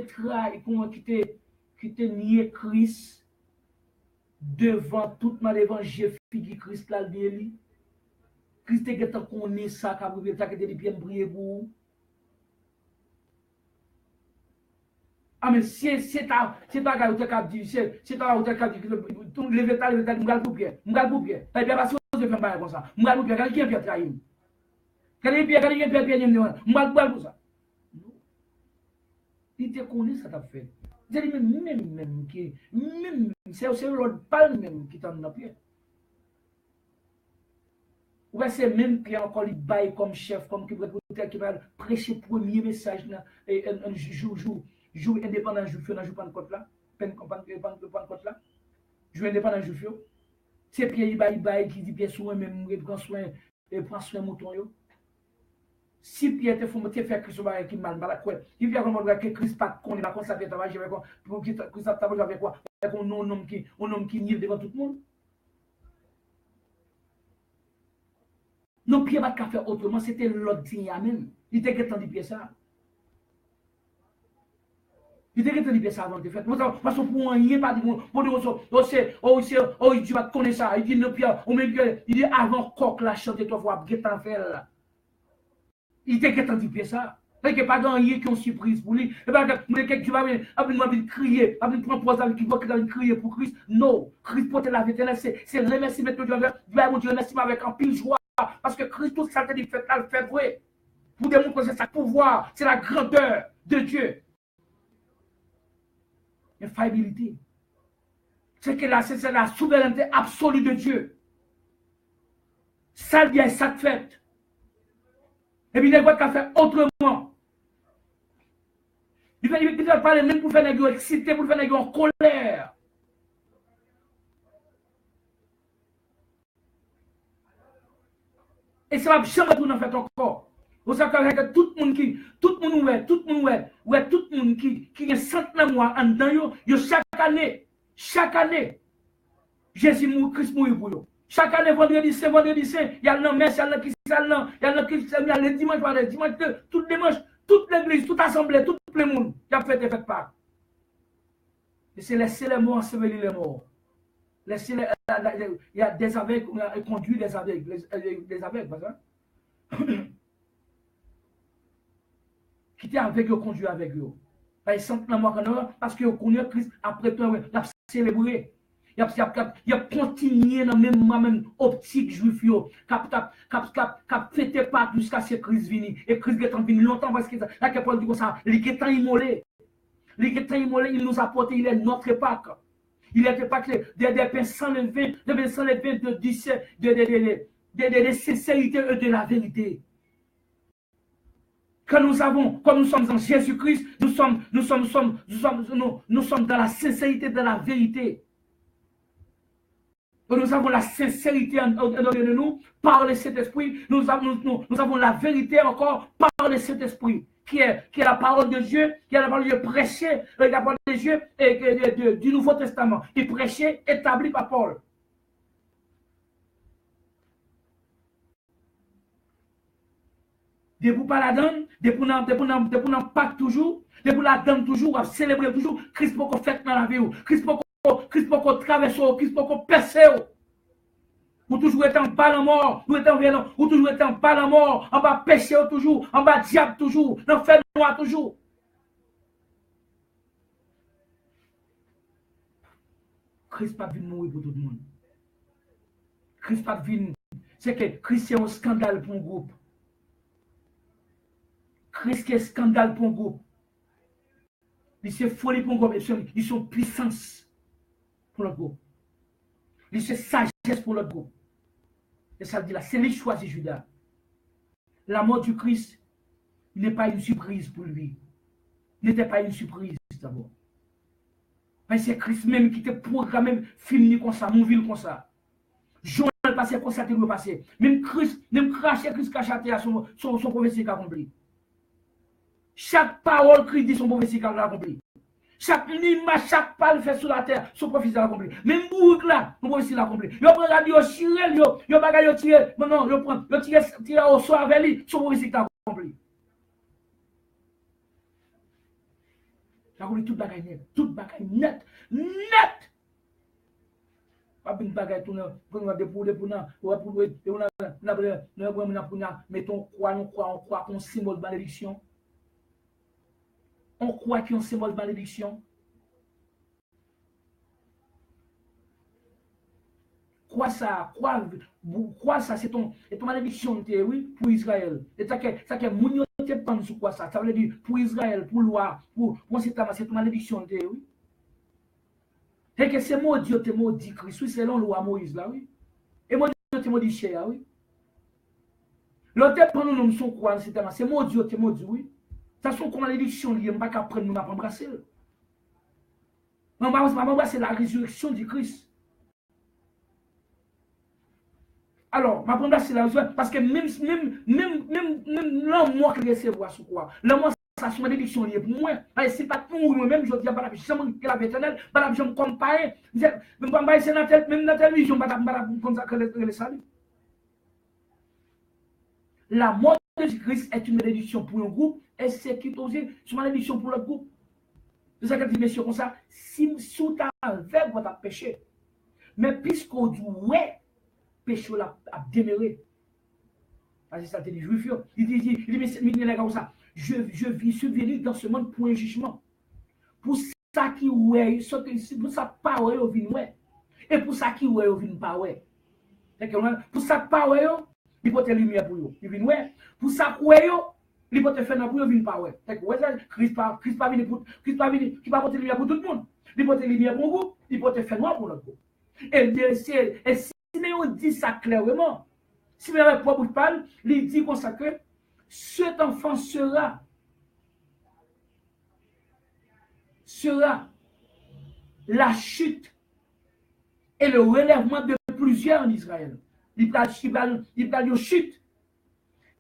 trahi, qui t'est nié Christ devant toute ma évangile figure Christ là de Christ est qu'on est ça, qui a bien briller pour. Ah, mais c'est ta gare, c'est ta route qui dit, tout le vétal, m'gal pour pied. T'as bien passé, je fais pas comme ça. M'gal pour pied, quand il vient trahir. Quand il vient, m'gal pour ça. Il te connaît, ça t'a fait. C'est même qui, même, c'est l'autre parle même qui t'en a pied. Ouais, c'est même Pierre encore il baille comme chef, comme qui va prêcher le premier message, un jour indépendant juif, dans le Pentecôte là, Pentecôte là, jour indépendant juif, c'est Pierre il baille qui dit Pierre soin même, prend soin mouton yo. Si Pierre te fait Christ qui mal quoi, il vient comme que Christ pas qu'on est pas comme ça fait travailler avec quoi, pour qui Christ a travaillé avec quoi, avec un homme qui nie devant tout le monde. Non, Pierre va pas faire autrement, c'était l'autre digne même. Il était qu'à dit Pierre ça. Il était qu'à dire ça avant de faire. Parce que pour rien pas dire pour dire tu vas connaître ça. Il dit non Pierre, il dit avant coq la chante toi voir guetter faire là. Il était qu'à dire Pierre ça. Il n'y a pas d'enrier qui ont surprise pour lui. Et pas quelqu'un qui va venir crier, va venir prendre pause qui va crier pour Christ. Non, Christ pour te la vétérinaire, c'est remercier maintenant Dieu. Dieu, mon Dieu, remercie avec un pile joie. Parce que Christ, tout ça, il fait là, le fait vrai. Pour démontrer que c'est sa pouvoir, c'est la grandeur de Dieu. Infaillibilité. C'est que là, c'est la souveraineté absolue de Dieu. Ça, il y a ça fait. Et puis, il y a quoi faire autrement. Il va parler même pour faire des gens excités, pour faire des gens en colère. Et ça va jamais tout en fait encore. Vous savez que tout le monde qui est centenaire mois en dedans, chaque année, Jésus mourut, Christ mourut pour eux. Chaque année, vendredi saint, il y a le messe, il y a le qui il y a le dimanche, tout dimanche, toute l'église, toute assemblée, tout le monde, qui a fait des fêtes pas. Et c'est laisser les morts ensevelir les morts. Il y a des aveugles, on a conduit des aveugles, les aveugles, qui étaient avec eux, conduit avec eux. Parce qu'ils connaissent Christ après tout, il a célébré. Il a continué dans la même optique juif, qui a fêté pas jusqu'à ce que Christ vienne. Et Christ est venu longtemps parce que là, que Paul dit comme ça, il est immolé. Il nous a apporté, il est notre Pâques. Il n'était pas que des pains sans levain, des sincérité et de la vérité. Quand nous sommes en Jésus-Christ, nous sommes dans la sincérité de la vérité. Nous avons la sincérité en de nous par le Saint-Esprit. Nous avons la vérité encore par le Saint-Esprit, qui est la parole de Dieu, qui est la parole de Dieu prêchée, la parole de Dieu du Nouveau Testament, qui est prêchée, établie par Paul. Depuis pas la donne, depuis n'en pas toujours, depuis la donne toujours, à célébrer toujours, Christ pour qu'on fait dans la vie, Christ pour qu'on traverse, Christ pour qu'on perce. Ou toujours être en bas la mort, ou toujours être en bas la mort, en bas péché toujours, en bas diable toujours, dans fait noir toujours. Christ pas venu mourir pour tout le monde. Christ pas venu. C'est que Christ c'est un scandale pour un groupe. Christ est un scandale pour un groupe. Il c'est folie pour un groupe. Ils sont puissance pour le groupe. Il c'est sagesse pour le groupe. Et ça veut dire là, c'est lui qui choisit Judas. La mort du Christ n'est pas une surprise pour lui. N'était pas une surprise d'abord. Mais c'est Christ même qui te programme filmer comme ça, mon ville comme ça. Jean le passé comme ça, il doit passer. Même Christ, même cracher Christ cachaté à son prophétie qui a accompli. Chaque parole Christ dit son prophétie qui a accompli. Chaque image, chaque parole fait sur la terre, son prophétie l'a accompli. Même bourg là, son prophétie l'a accompli. Yo prend radio chirel, yo bagay yo tirer, non, yo prend, yo tirer au soir avec lui, son prophétie l'a accompli. J'ai accompli toute bagaille net, net. Pas une bagaille tout pour mettons on croit qu'on symbole de malédiction. On croit qu'il y a un symbole de malédiction. Quoi ça, c'est ton malédiction, oui, pour Israël. Et ça qui est mounio te pense sur quoi ça. Ça veut dire pour Israël, pour loi, pour c'est ton malédiction, oui. Et que c'est maudit, te maudit Christ, oui, selon loi Moïse, là, oui. Et maudit, te maudit Chéa, oui. L'autre, pendant nous sommes quoi, c'est maudit, te maudit, oui. Ça sont comme malédiction, il n'y a pas qu'à prendre, nous n'avons pas embrassé. On va embrasser la résurrection du Christ. Alors, ma première c'est la résurrection, parce que même l'homme qui recevoir sur quoi, l'homme ça c'est malédiction liée pour moi. Parce que c'est pas pour moi-même, je dis à la chambre que la éternelle, la chambre comparée, même c'est dans telle vision, comme ça que le salut. La mort de Christ est une malédiction pour un groupe, et c'est qui aussi une malédiction pour l'autre groupe. C'est ça qu'elle dit, messieurs, comme ça, si sous ta avec votre péché, mais puisqu'on dit, ouais, péché a demeuré. Parce que ça te dit juif, il dit, mais comme ça, je suis venu dans ce monde pour un jugement. Pour ça qui ouais, pour ça pas ouais, au ouais. Et pour ça qui ouais, au vin pas ouais. Pour ça pas ouais, il faut te lumière pour vous. Il vient ouais. Pour ça ouais, il faut te faire pour vous, il pas ouais. Christ pas venu pour Christ pas venu qui va porter lumière pour tout le monde. Il faut te lumière pour vous, il faut te faire noir pour l'autre. Et si on dit ça clairement, si le propre parle, il dit comme ça que cet enfant sera la chute et le relèvement de plusieurs en Israël. Il parle de chute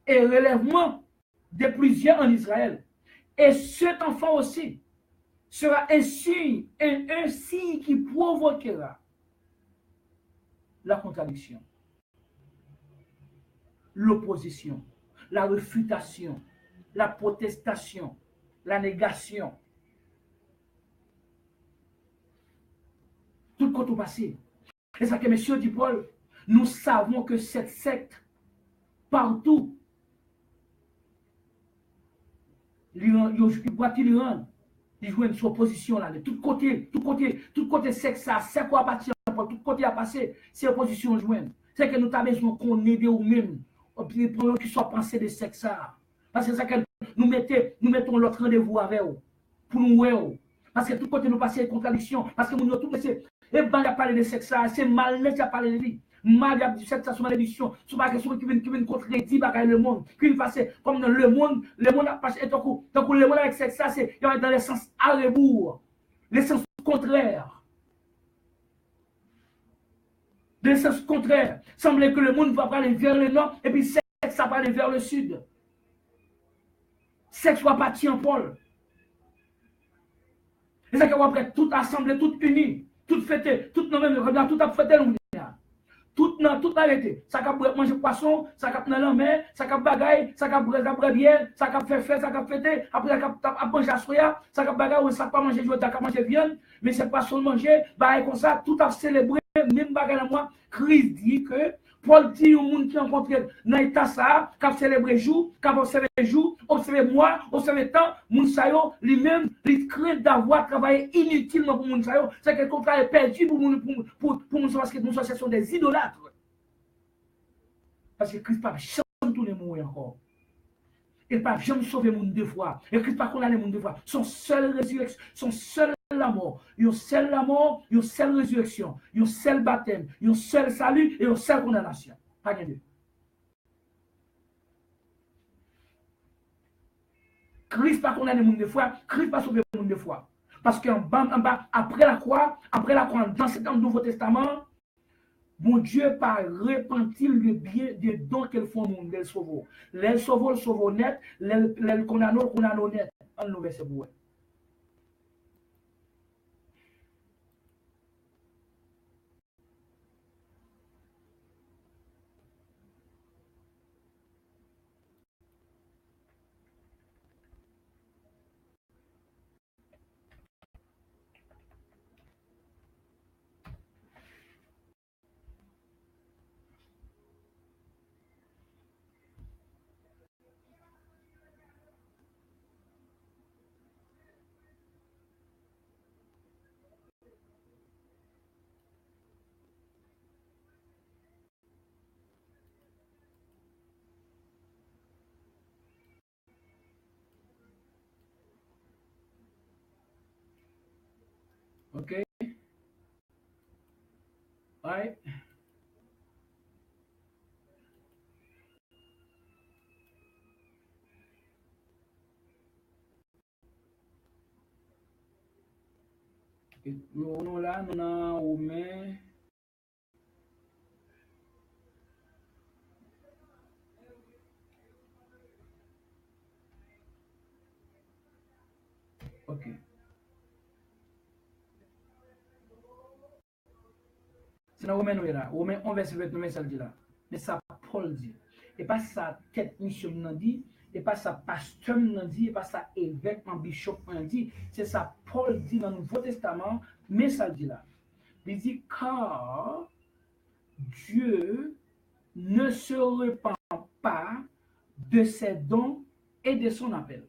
et relèvement de plusieurs en Israël. Et cet enfant aussi sera un signe qui provoquera la contradiction, l'opposition, la réfutation, la protestation, la négation. Tout compte au passé. C'est ça que monsieur dit Paul, nous savons que cette secte, partout, il joue une opposition là, de tout côté sexe, ça, c'est quoi partir, tout côté à passer, c'est opposition jointe. C'est que nous avons besoin qu'on aide ou même, pour qu'ils soient pensés de sexe ça. Parce que c'est ça que nous mettons l'autre rendez-vous avec eux, pour nous voir. Parce que tout côté nous passons des contradictions, parce que nous tous laissés. Et ben, il a parlé de sexe, c'est mal, il a parlé de lui. Mal, il a dit sexe, c'est malédiction. C'est pas quelque chose qui vient contredire le monde. Qui passe comme dans le monde a passé. Et donc, le monde avec sexe, c'est dans le sens à rebours, le sens contraire. Le sens contraire. Semblait que le monde va aller vers le nord, et puis sexe, ça va aller vers le sud. Sexe va partir en pôle. Et c'est qu'on va tout assemblé, tout uni. Tout fêté, tout même, tout a fêté, tout arrêté. Ça cap manger poisson, ça cap dans la mer, ça cap bagaille, ça cap bien, ça cap faire, ça cap fêter, après ça cap manger à soya, ça cap bagaille, ça cap manger, ça cap manger viande, mais c'est pas seulement manger, bagaille comme ça, tout a célébré, même bagaille à moi. Christ dit que Paul dit au monde qui rencontre dans l'état ça, qui a célébré jour, qui a observé jour, observé mois, observé temps, moun sayo, lui-même, il craint d'avoir travaillé inutilement pour moun sayo, c'est que le contrat est perdu pour moun parce que nous ce sont des idolâtres. Parce que Christ n'a jamais tous les mourir encore. Il n'a jamais sauvé moun deux fois. Et Christ n'a pas condamné moun deux fois. Son seul résurrection, son seul la mort, une seule la mort, une seule résurrection, une seule baptême, une seule salut et une seule condamnation. Pas de deux. Christ pas condamné monde de foi, Christ pas sauvé monde de foi. Parce qu'en bas, après la croix, dans cet Nouveau Testament, mon Dieu pas repenti le bien des dons qu'elle font monde, les sauve. Les sauve net, les condamne net. En nous verset pour OK? Ouais. Nous là, nous avons Romain. OK. C'est dans Romain, nous là. Romain 1, verset 29, ça dit là. Mais ça, Paul dit. Et pas ça, tête mission nous dit. Et pas ça, pasteur nous dit. Et pas ça, évêque, bishop nous dit. C'est ça, Paul dit dans le Nouveau Testament. Mais ça dit là. Il dit, car Dieu ne se repent pas de ses dons et de son appel.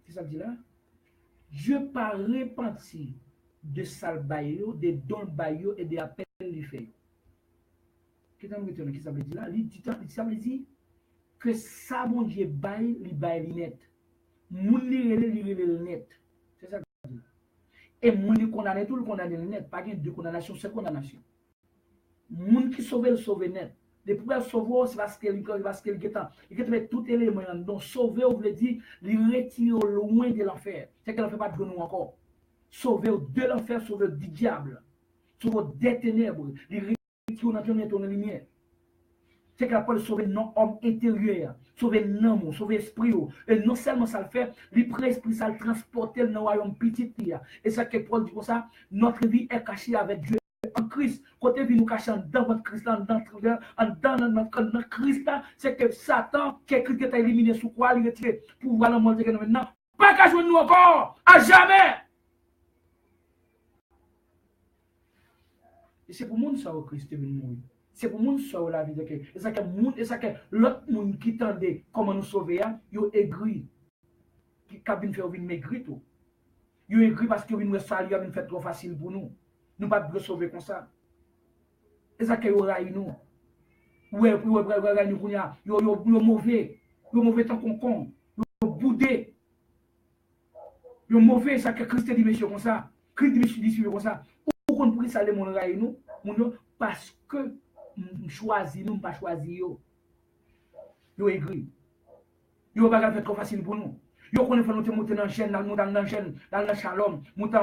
C'est ça que dit là? Dieu pas repenti de salbayo, de dons bayo et de appels lui fait. Qu'est-ce que ça veut dire là? Ça veut dire que ça, mon Dieu, bail, li bail net. Moun li net. C'est ça que ça veut dire. Et moun li condamné tout le condamné net. Pas de condamnation, c'est condamnation. Moun qui sauve le sauve net. Depuis qu'il sauve, c'est parce qu'il met tout élément. Donc, sauver, on veut dire, il retire loin de l'enfer. C'est qu'elle ne fait pas de nous encore. Sauver de l'enfer, sauver du diable. Sauver des ténèbres. Il retire dans la lumière. C'est qu'elle peut sauver non homme intérieur, sauver non, sauver esprit. Et non seulement ça le fait, l'esprit ça le transporter dans le royaume petit. Et ça que Paul dit comme ça, notre vie est cachée avec Dieu en Christ. Côté vie nous cacher dans votre Christ, dans notre Christ, c'est que Satan, qui est Christ, est éliminé sous quoi, il retire pour voir le monde maintenant. Pas qu'à jouer nous encore, à jamais. Et c'est pour le monde ça au Christ est venu mourir. C'est pour moun sauver la vie de quelqu'un. Et ça que l'autre monde qui tendait comment nous sauver, yo aigri. Qui vient faire venir maigrir tout. Yo aigri parce que vient salir, vient faire trop facile pour nous. Nous pas de sauver comme ça. Et ça que yo raille nous. Ouais, nous yo mauvais. Yo mauvais tant qu'on con. Yo boudé. Yo mauvais ça que Christ dit monsieur comme ça. Christ dit comme ça. Ou qu'on prie ça les mon raille nous, parce que choisi nous pas choisi yo aigri yo pas faire trop facile pour nous yo connaît faire nous monter dans chaîne dans le shalom monter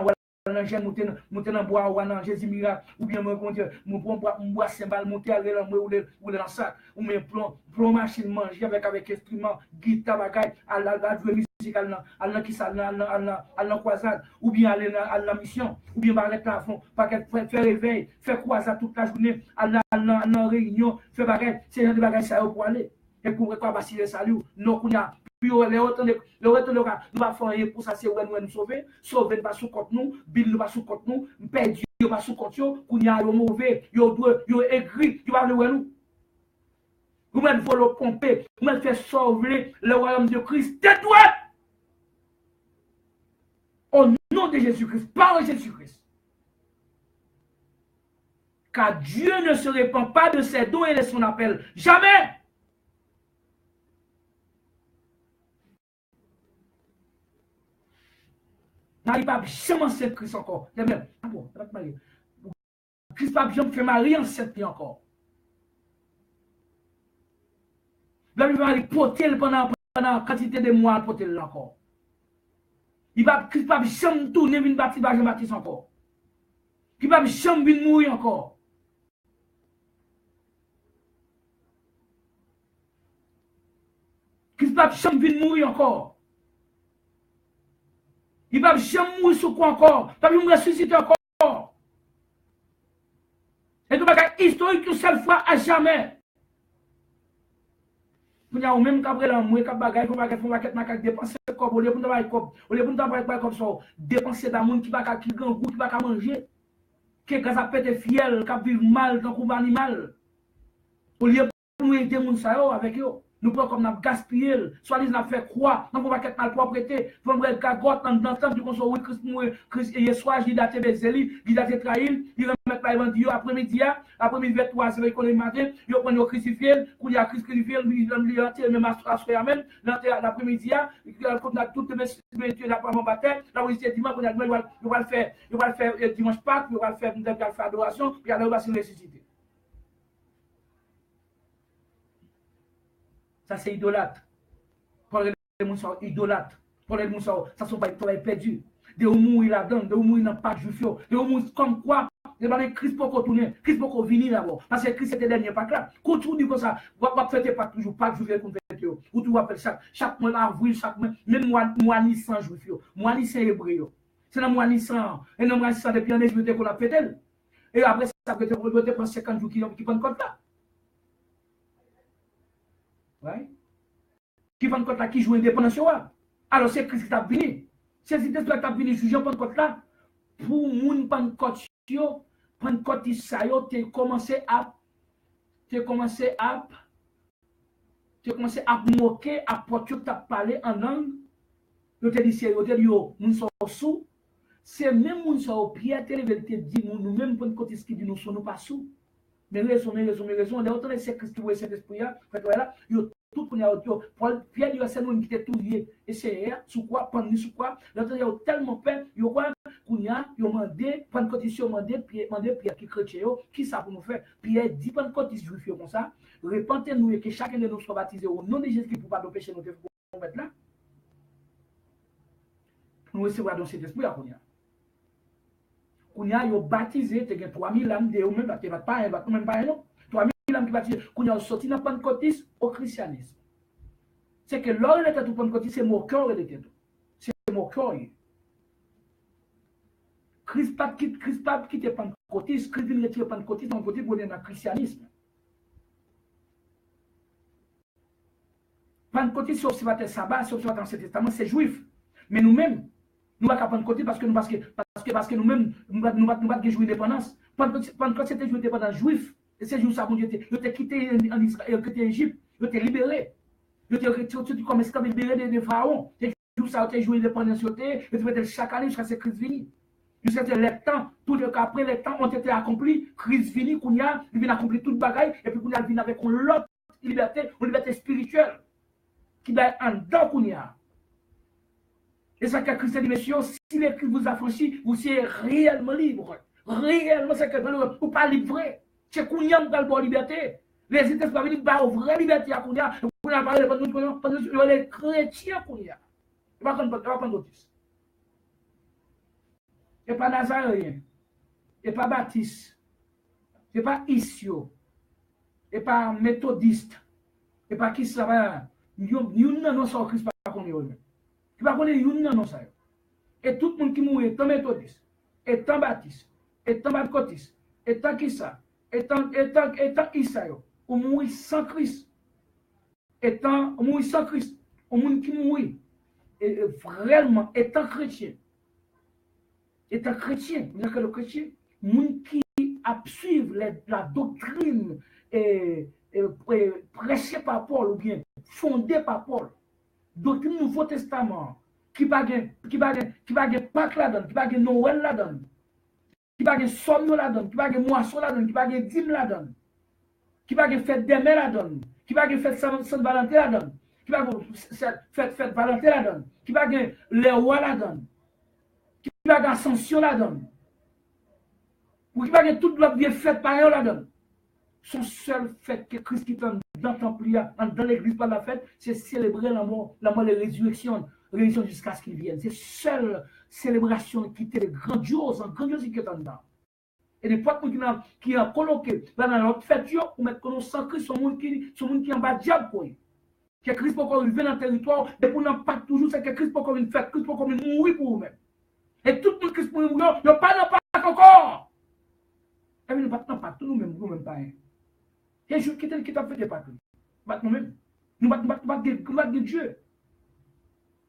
dans chaîne monter dans bois ou dans Jésus miracle ou bien mon bois cymbale monter aller ou dans sac ou même plomb machine manger avec instrument guitare bagaille à la jouer musique à qui ça à croisade ou bien aller à la mission ou bien barrer plafond pas faire réveil faire croisade toute la journée à la réunion faire bagaille c'est un bagaille ça pour aller et pour quoi passer salut non kunya puis les autres nous va faire pour ça c'est nous sauver pas sous compte nous bill pas sous compte nous perdu pas sous compte yo kunya yo mauvais yo aigri tu va nous vous-même faut le pomper vous-même faire sauver le royaume de Christ tais-toi au nom de Jésus-Christ par Jésus-Christ car Dieu ne se répand pas de ses dons et de son appel jamais. N'arrive pas jamais enceinte Christ encore. Christ pas jamais fait Marie enceinte encore. La Bible va porter pendant quantité de mois porter encore. Christ pas jamais tourner venir baptiser encore. Qui va jamais venir mourir encore. Christ pas jamais venir mourir encore. Il va jamais mourir sur quoi encore. Il va jamais ressusciter encore. Et tout bagage historique une seule fois à jamais. Vous avez même qu'après la mourir, qu'à bagage, qu'on va dépenser comme au lieu de travailler comme, au lieu de travailler comme ça, dépenser d'amour qui va qui grand goût, qui va manger, qui quand ça pète fiel, qui vivre mal dans un animal. Au lieu de nous aider moun ça avec eux. Nous prenons comme nous gaspillé, soit nous avons fait croix, nous pouvons être mal propriété, nous pouvons être gagotte dans le temps du conseil, oui, Christ, hier soir, il a été Bézéli, il a été trahi, il remet pas l'évangile après-midi, après-midi 23, c'est l'économie matin, il prend le crucifié, quand il y a Christ crucifié, il a enterré même à soi même, l'après-midi, il a toutes les messieurs, la première bataille, la police dimanche, il va le faire dimanche Pâques, il va le faire adoration, puis il va se ressusciter. Ça, c'est idolâtre. Pour les gens sont idolâtres. Pour les gens, ça sont pas perdus. De où mourir là-dedans, de où mourir dans pas de juif, de où mourir comme quoi, de Christ pour tourner, Christ pour venir d'abord. Parce que Christ était dernier pas là. Quand tu dis comme ça, vous ne faites pas toujours pas de juif comme faites. Ou tu appelles chaque mois avril, chaque mois, même mois Nissan juif, mois Nissan hébreu. C'est dans mois Nissan, et dans mois Nissan depuis un an, qu'on a fait. Et après, ça peut être 50 jours qui prennent compte là. Ouais. Qui va là qui joue indépendance. Alors c'est Christ qui a venu. C'est cet esprit qui a venu juger Pentecôte là. Pour moun Pentecôte, Pentecôte ça yo, tu commencé à tu as commencé à moquer, à porter, tu as parlé en langue. Tu te dit, c'est, tu te dit, nous sommes sous. C'est même nous sommes au pied, tu te dit, nous-mêmes, pour côté ce qui dit, nous sommes pas sous. Mais raison. On est autant de ces Christ qui voient cet esprit là. Fait que là, tout qu'on a Pierre dit c'est nous qui était tout lié. Et c'est sous quoi, pendant sous quoi. L'autre il a tellement peur, il quoi qu'on a demandé, pendant côté si on demandé Pierre qui chrétien, qui ça pour nous faire. Pierre dit pendant côté juif comme ça, repentez-nous et que chacun de nous soit baptisé au nom de Jésus pour pas nos péchés nous devons mettre là. Nous recevoir dans cet esprit là qu'on a. Kounya yo baptisé, te gen 3000 âmes de ou même pas même pas non. 3000 âmes qui baptisé, kounya sorti dans Pentecôte au christianisme. C'est que l'or il était tout Pentecôte, c'est mon cœur il était tout. C'est mon cœur. Christ pas quitte Pentecôte, Christ vient retirer Pentecôte dans côté pour dans le christianisme. Pentecôte c'est observateur sabbat, c'est observateur Ancien Testament, c'est juif. Mais nous-mêmes nous ne pouvons pas prendre côté parce que nous-mêmes, nous ne pouvons pas jouer l'indépendance. Quand c'était jouer l'indépendance juif, et c'est juste ça, bon Dieu, tu t'es quitté en Israël, tu t'es Égypte, tu t'es libéré. Tu t'es comme esclave libéré de Pharaon. Tu joué ça, tu joué l'indépendance, tu t'es chaque année jusqu'à ce que Christ vienne. Jusqu'à ce que les temps, tout après les temps ont été accomplis, Christ vient, il vient accomplir toute bagaille, et puis il vient avec l'autre liberté, une liberté spirituelle, qui va en dedans qu'on y a. Et ça que Christ dit, messieurs, si l'Écrit vous affranchit, vous serez réellement libre. Réellement, c'est que vous ne pas livré. C'est qu'on y a une liberté. Les États sont venus par une vraie liberté à qu'on y a. Vous n'avez pas parlé de les chrétiens qu'on y a. Il ne va pas prendre notice. Il n'y a pas Nazaréen. Il n'y a pas Baptiste. Il n'y a pas Issio. Il n'y a pas Méthodiste. Il n'y a pas qui ça va. Nous n'avons pas Christ par qu'on y a. Qui va connaître une non ça. Et tout le monde qui mourit étant méthodiste, étant baptiste, étant pentecôtiste, étant qui ça, étant Isaïe, ou mourir sans Christ. Étant mourir sans Christ, au monde qui mourit réellement étant chrétien. Étant chrétien, vous que le chrétien, monde qui a suivre la doctrine prêchée par Paul ou bien fondée par Paul. Doctrine Nouveau Testament, qui va Pâques là-dedans, qui va Noël là-dedans, qui va somme là-dedans, qui va moisson là-dedans, qui va dîme là-dedans, qui va fête des mères là-dedans, qui va fête Saint-Valentin là-dedans, qui va fête Valentin là-dedans, qui va les rois là-dedans, qui va Ascension là-dedans, ou qui va toute l'autre bien fête par eux là-dedans. Son seul fait que Christ qui est dans le temple, dans l'église par la fête, c'est célébrer la mort de la résurrection jusqu'à ce qu'il vienne. C'est seule célébration qui était grandiose qui est dedans. Et les potes qui ont coloqué dans notre fête, ou mettre nos sans Christ, son monde qui est en bas diable. Que Christ peut encore vivre dans le territoire, et pour n'en pas toujours, c'est que Christ peut encore une fête, Christ peut encore mourir pour vous-même. Et tout le Christ pour mourir, il n'y a pas encore. Et nous ne battons pas tout nous-mêmes pas. Il y a un jour qui t'a fait des patrouilles. Nous-mêmes. Nous battons Dieu.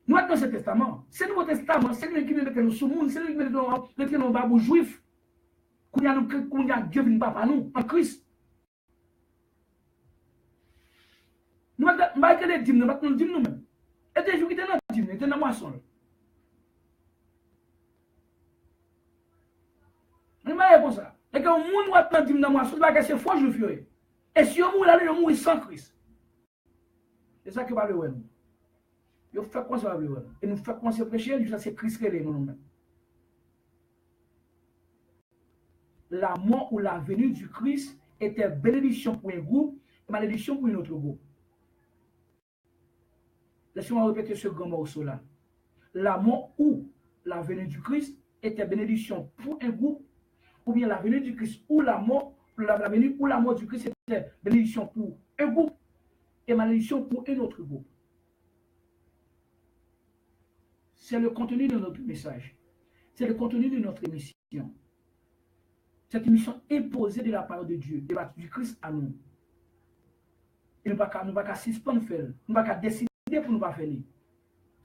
Nous battons ce testament. C'est le Nouveau Testament. C'est lui qui met le monde. C'est lui qui met le babou juif. Qu'on a Dieu venu par nous, en Christ. Nous battons les dîmes, nous battons les dîmes nous-mêmes. Et des jours qui étaient dans les dîmes, étaient dans la moisson. Nous battons comme ça. Et quand on va dans les dîmes dans la moisson, c'est faux juif. Et si on mourit là, on mourit sans Christ. C'est ça que va le voir. Nous faisons quoi ça va le voir. Et nous faisons quoi ça péché, jusqu'à ce que Christ crée nous-mêmes. La mort ou la venue du Christ était bénédiction pour un groupe, malédiction pour un autre groupe. Laissez-moi répéter ce grand morceau-là. La mort ou la venue du Christ était bénédiction pour un groupe, ou bien la venue du Christ ou la mort. La venue ou la mort du Christ était bénédiction pour un groupe et malédiction pour un autre groupe. C'est le contenu de notre message. C'est le contenu de notre émission. Cette émission imposée de la parole de Dieu, du Christ à nous. Et nous ne pouvons pas suspendre faire. Nous ne pouvons pas décider pour nous pas faire.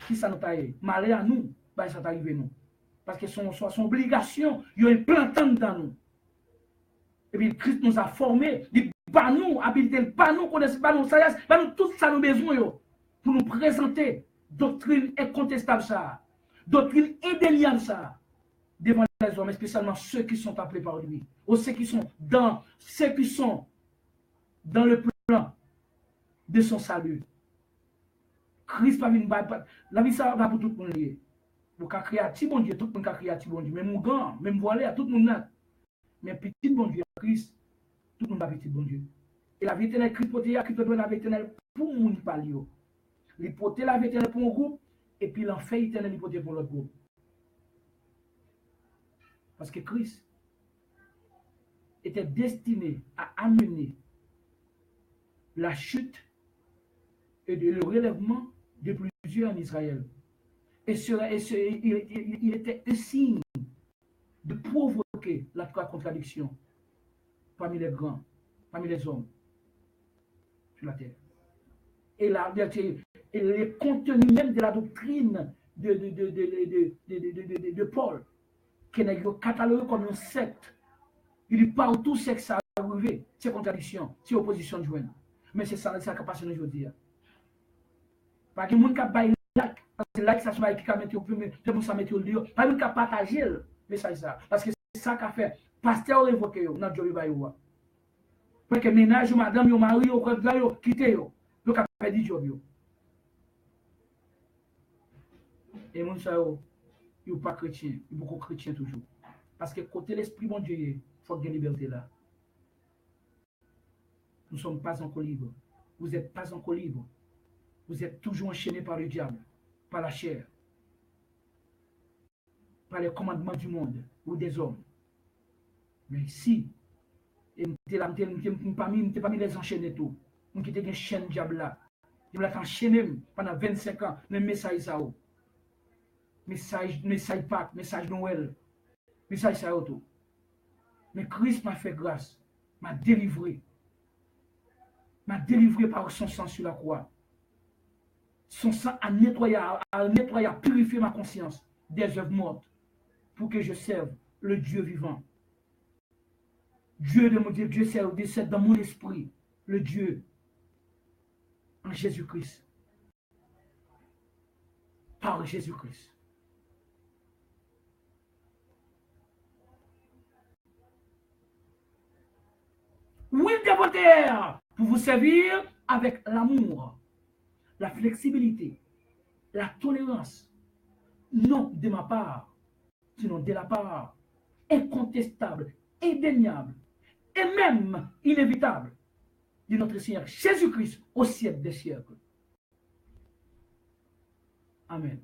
Si ça nous arrive, malheur à nous, ça t'arrive nous. Parce que son obligation, il y a un plantant dans nous. Et puis Christ nous a formés, il par nous, habilité par nous, connaître par nous, sagesse, par nous, tout ça nous besoin, yo, pour nous présenter doctrine incontestable ça, doctrine indéniable ça, devant les hommes, spécialement ceux qui sont appelés par lui, ou ceux qui sont dans le plan de son salut. Christ pas venu, la vie ça va pour tout le monde. Vous pouvez créer un petit bon Dieu, tout le monde peut créer un petit bon Dieu, même mon grand, même voilé, à tout le monde. Mais petit bon Dieu, Christ, tout le monde va petit bon Dieu. Et la vie éternelle, Christ peut dire, Christ peut donner la vie éternelle pour mon parler. Il peut la vie éternelle pour un groupe, et puis l'enfer éternel, il peut pour l'autre groupe. Parce que Christ était destiné à amener la chute et le relèvement de plusieurs en Israël. Et il était un signe de provoquer la contradiction parmi les grands, parmi les hommes sur la terre. Et le contenu même de la doctrine de Paul, qui est catalogué comme une secte. Il dit partout c'est que ça a arrivé, c'est contradiction, c'est opposition de joindre. Mais c'est ça qui passe aujourd'hui. Pas que les gens qui ont like, c'est like ça se met qui a mettre au premier, pour ça mettre au lieu. Pas de gens qui partager le message ça, parce que c'est ça qu'a fait. Pasteur révoqué yo, dans job yo. Parce que ménage madame yo mari yo quand yo quitter yo, yo qu'a perdu job yo. Et mon ça yo pas chrétien, il beaucoup chrétien toujours. Parce que côté l'esprit bon Dieu, il faut qu'il y ait liberté là. Nous ne sommes pas encore libres. Vous n'êtes pas encore libres. Vous êtes toujours enchaînés par le diable, par la chair, par les commandements du monde ou des hommes. Mais ici, je n'ai pas mis les enchaîner tout. Je n'ai pas une chaîne diable là. Je vais enchaîner pendant 25 ans. Le message ça. Message Pâques, message Noël. Message ça tout. Mais Christ m'a fait grâce, m'a délivré. M'a délivré par son sang sur la croix. Son sang a nettoyé, a purifié ma conscience des œuvres mortes pour que je serve le Dieu vivant. Dieu de mon Dieu, Dieu c'est dans mon esprit, le Dieu en Jésus-Christ. Par Jésus-Christ. Oui, dévoteur, pour vous servir avec l'amour, la flexibilité, la tolérance, non de ma part, sinon de la part incontestable, indéniable et même inévitable de notre Seigneur Jésus-Christ au siècle des siècles. Amen.